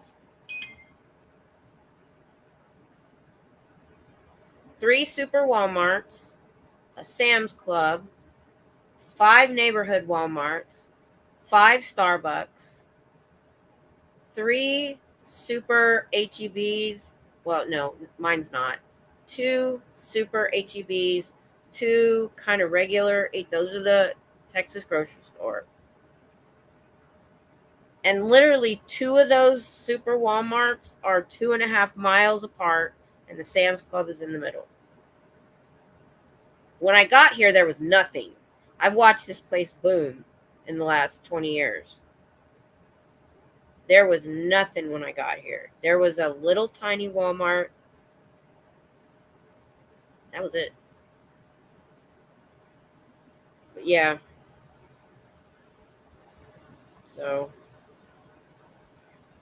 3 super Walmarts, a Sam's Club, 5 neighborhood Walmarts, 5 Starbucks, 3 super HEBs. Well, no, mine's not. 2 super HEBs, 2 kind of regular. Those are the Texas grocery store. And literally 2 of those super Walmarts are 2.5 miles apart, and the Sam's Club is in the middle. When I got here, there was nothing. I've watched this place boom in the last 20 years. There was nothing when I got here. There was a little tiny Walmart. That was it. But yeah. So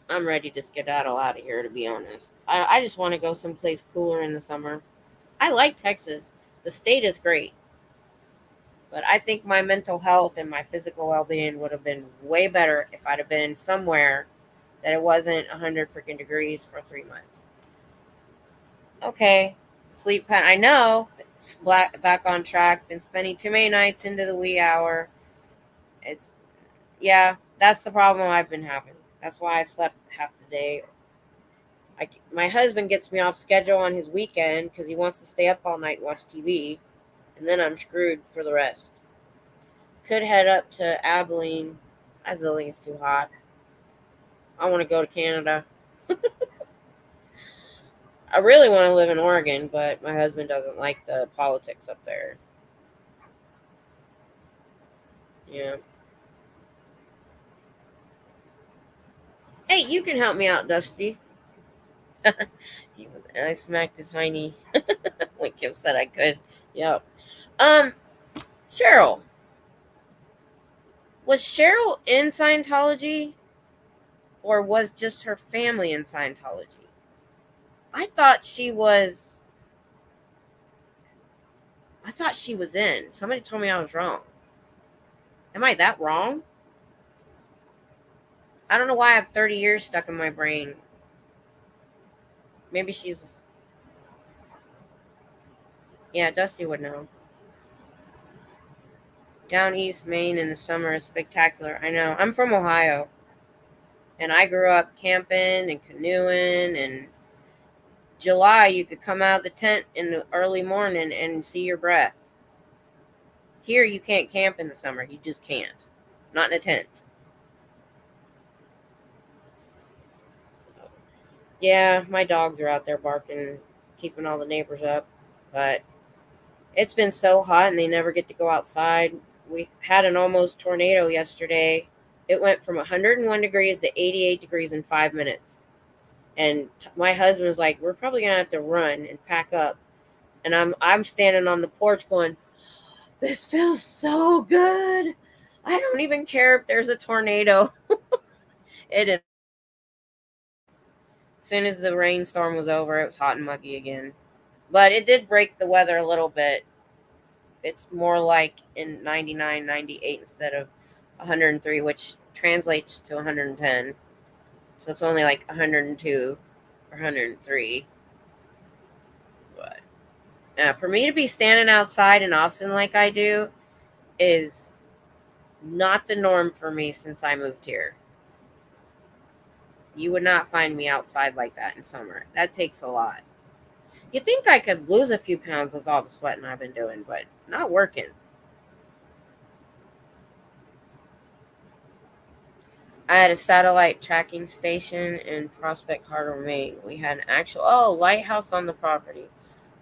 I'm ready to skedaddle out of here, to be honest. I just want to go someplace cooler in the summer. I like Texas. The state is great. But I think my mental health and my physical well being would have been way better if I'd have been somewhere that it wasn't 100 freaking degrees for 3 months. Okay, sleep pattern. I know. It's back on track. Been spending too many nights into the wee hour. It's, yeah, that's the problem I've been having. That's why I slept half the day. My husband gets me off schedule on his weekend because he wants to stay up all night and watch TV, and then I'm screwed for the rest. Could head up to Abilene. Abilene's too hot. I want to go to Canada. I really want to live in Oregon, but my husband doesn't like the politics up there. Yeah. Hey, you can help me out, Dusty. I smacked his hiney when Kim said I could. Yep. Um, Cheryl. Was Cheryl in Scientology, or was just her family in Scientology? I thought she was. I thought she was in. Somebody told me I was wrong. Am I that wrong? I don't know why I have 30 years stuck in my brain. Maybe she's. Yeah, Dusty would know. Down East Maine in the summer is spectacular. I know. I'm from Ohio. And I grew up camping and canoeing. And July, you could come out of the tent in the early morning and see your breath. Here, you can't camp in the summer. You just can't. Not in a tent. So, yeah, my dogs are out there barking, keeping all the neighbors up. But it's been so hot and they never get to go outside. We had an almost tornado yesterday. It went from 101 degrees to 88 degrees in 5 minutes. And my husband was like, "We're probably gonna have to run and pack up." And I'm standing on the porch going, "This feels so good. I don't even care if there's a tornado." It is. As soon as the rainstorm was over, it was hot and muggy again. But it did break the weather a little bit. It's more like in 99, 98 instead of 103, which translates to 110. So it's only like 102 or 103. But for me to be standing outside in Austin like I do is not the norm for me since I moved here. You would not find me outside like that in summer. That takes a lot. You think I could lose a few pounds with all the sweating I've been doing, but not working. I had a satellite tracking station in Prospect Harbor, Maine. We had an actual lighthouse on the property.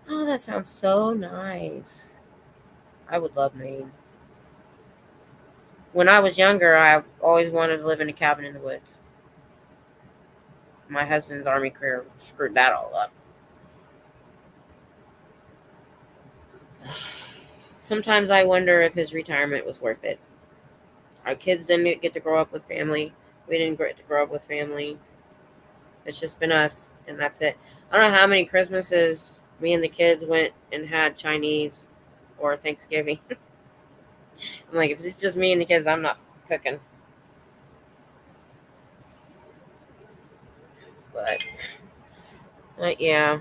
Oh, that sounds so nice. I would love Maine. When I was younger, I always wanted to live in a cabin in the woods. My husband's army career screwed that all up. Sometimes I wonder if his retirement was worth it. Our kids didn't get to grow up with family. We didn't get to grow up with family. It's just been us, and that's it. I don't know how many Christmases me and the kids went and had Chinese or Thanksgiving. I'm like, if it's just me and the kids, I'm not cooking. But yeah,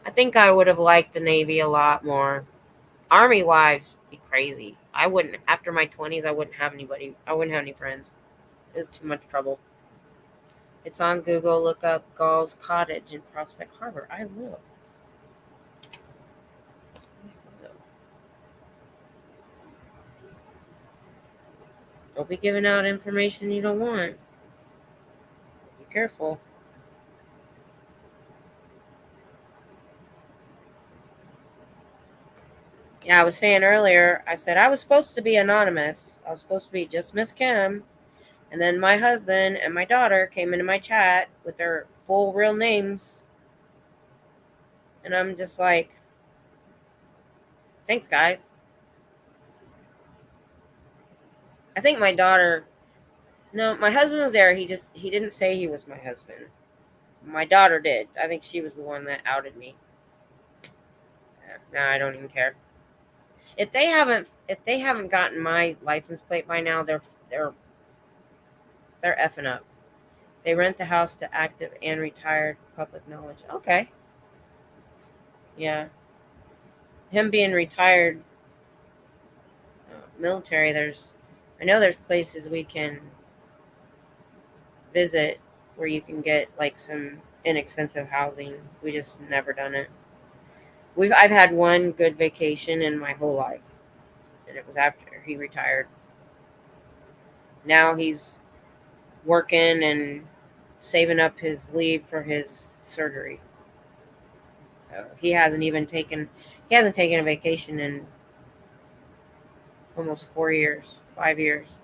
I think I would have liked the Navy a lot more. Army wives be crazy. I wouldn't, after my 20s, I wouldn't have anybody. I wouldn't have any friends. It was too much trouble. It's on Google. Look up Gall's Cottage in Prospect Harbor. I will. Don't be giving out information you don't want. Be careful. Yeah, I was saying earlier, I said I was supposed to be anonymous. I was supposed to be just Miss Kim. And then my husband and my daughter came into my chat with their full real names. And I'm just like, thanks, guys. I think my daughter No, my husband was there. He didn't say he was my husband. My daughter did. I think she was the one that outed me. No, I don't even care. If they haven't gotten my license plate by now, they're effing up. They rent the house to active and retired, public knowledge. Okay. Yeah. Him being retired military, I know there's places we can visit where you can get like some inexpensive housing. We just never done it. I've had one good vacation in my whole life, and it was after he retired. Now he's working and saving up his leave for his surgery. So he hasn't taken a vacation in almost 4 years, 5 years.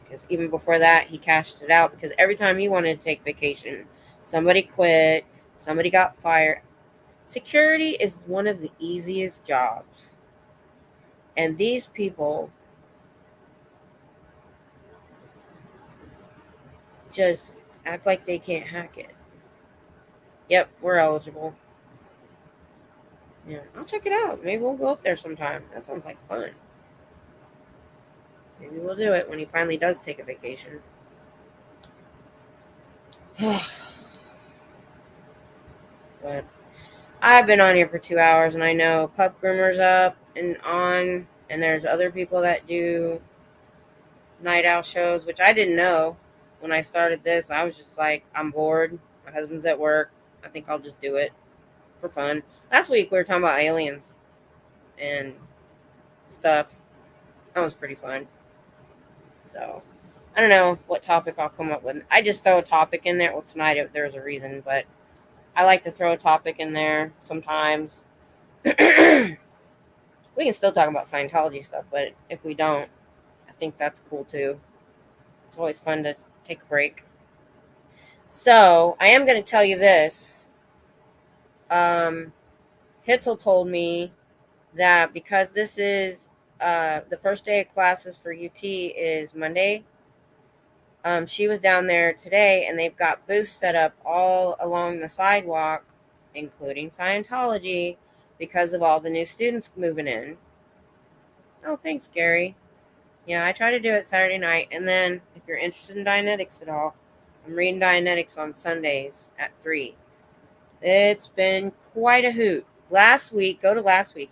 Because even before that, he cashed it out because every time he wanted to take vacation, somebody quit, somebody got fired. Security is one of the easiest jobs. And these people just act like they can't hack it. Yep, we're eligible. Yeah, I'll check it out. Maybe we'll go up there sometime. That sounds like fun. Maybe we'll do it when he finally does take a vacation. But I've been on here for 2 hours, and I know Pup Groomer's up and on, and there's other people that do night owl shows, which I didn't know when I started this. I was just like, I'm bored. My husband's at work. I think I'll just do it for fun. Last week we were talking about aliens and stuff. That was pretty fun. So I don't know what topic I'll come up with. I just throw a topic in there. Well, tonight there's a reason, but I like to throw a topic in there sometimes. We can still talk about Scientology stuff, but if we don't, I think that's cool too. It's always fun to take a break. So I am going to tell you this. Hitzel told me that because this is the first day of classes for UT is Monday. She was down there today, and they've got booths set up all along the sidewalk, including Scientology, because of all the new students moving in. Oh, thanks, Gary. Yeah, I try to do it Saturday night. And then, if you're interested in Dianetics at all, I'm reading Dianetics on Sundays at 3. It's been quite a hoot. Last week, go to last week.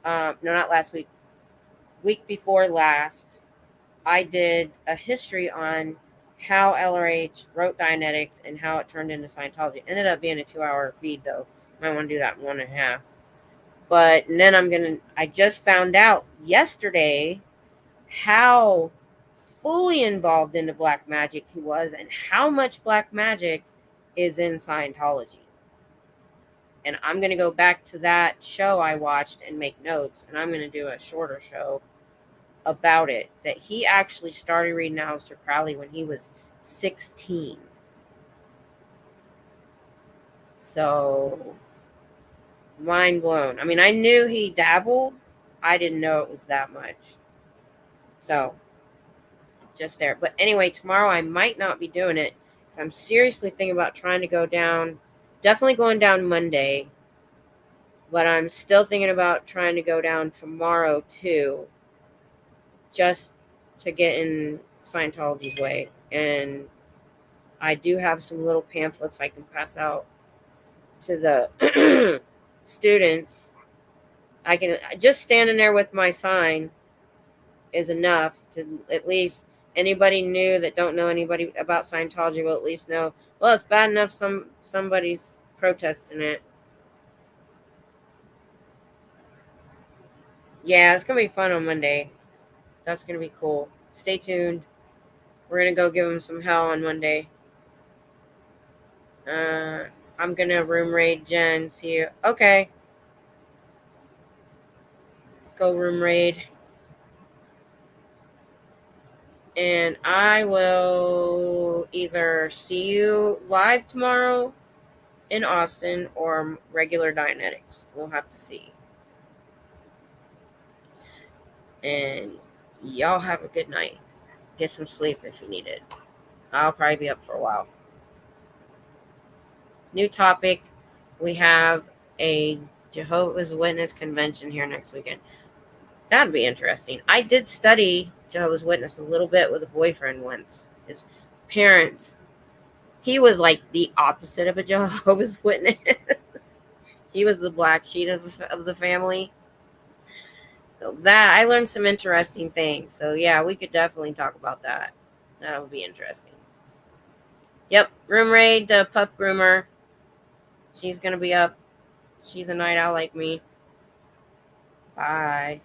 No, not last week. Week before last, I did a history on how LRH wrote Dianetics and how it turned into Scientology. It ended up being a 2-hour feed, though. Might want to do that in 1.5. But then I just found out yesterday how fully involved into black magic he was and how much black magic is in Scientology. And I'm going to go back to that show I watched and make notes, and I'm going to do a shorter show about it, that he actually started reading Aleister Crowley when he was 16. So, mind blown. I mean, I knew he dabbled. I didn't know it was that much. So, just there. But anyway, tomorrow I might not be doing it because I'm seriously thinking about trying to go down. Definitely going down Monday. But I'm still thinking about trying to go down tomorrow too, just to get in Scientology's way. And I do have some little pamphlets I can pass out to the students. I can just standing there with my sign is enough to at least anybody new that don't know anybody about Scientology will at least know, well, it's bad enough somebody's protesting it. Yeah, it's gonna be fun on Monday. That's gonna be cool. Stay tuned. We're gonna go give them some hell on Monday. I'm gonna room raid Jen. See you. Okay. Go room raid. And I will either see you live tomorrow in Austin or regular Dianetics. We'll have to see. And Y'all have a good night. Get some sleep if you need it. I'll probably be up for a while. New topic. We have a Jehovah's Witness convention here next weekend. That'd be interesting. I did study Jehovah's Witness a little bit with a boyfriend once. His parents, he was like the opposite of a Jehovah's Witness. He was the black sheep of the family. So that I learned some interesting things. So yeah, we could definitely talk about that. That would be interesting. Yep, room raid, the pup groomer. She's gonna be up. She's a night owl like me. Bye.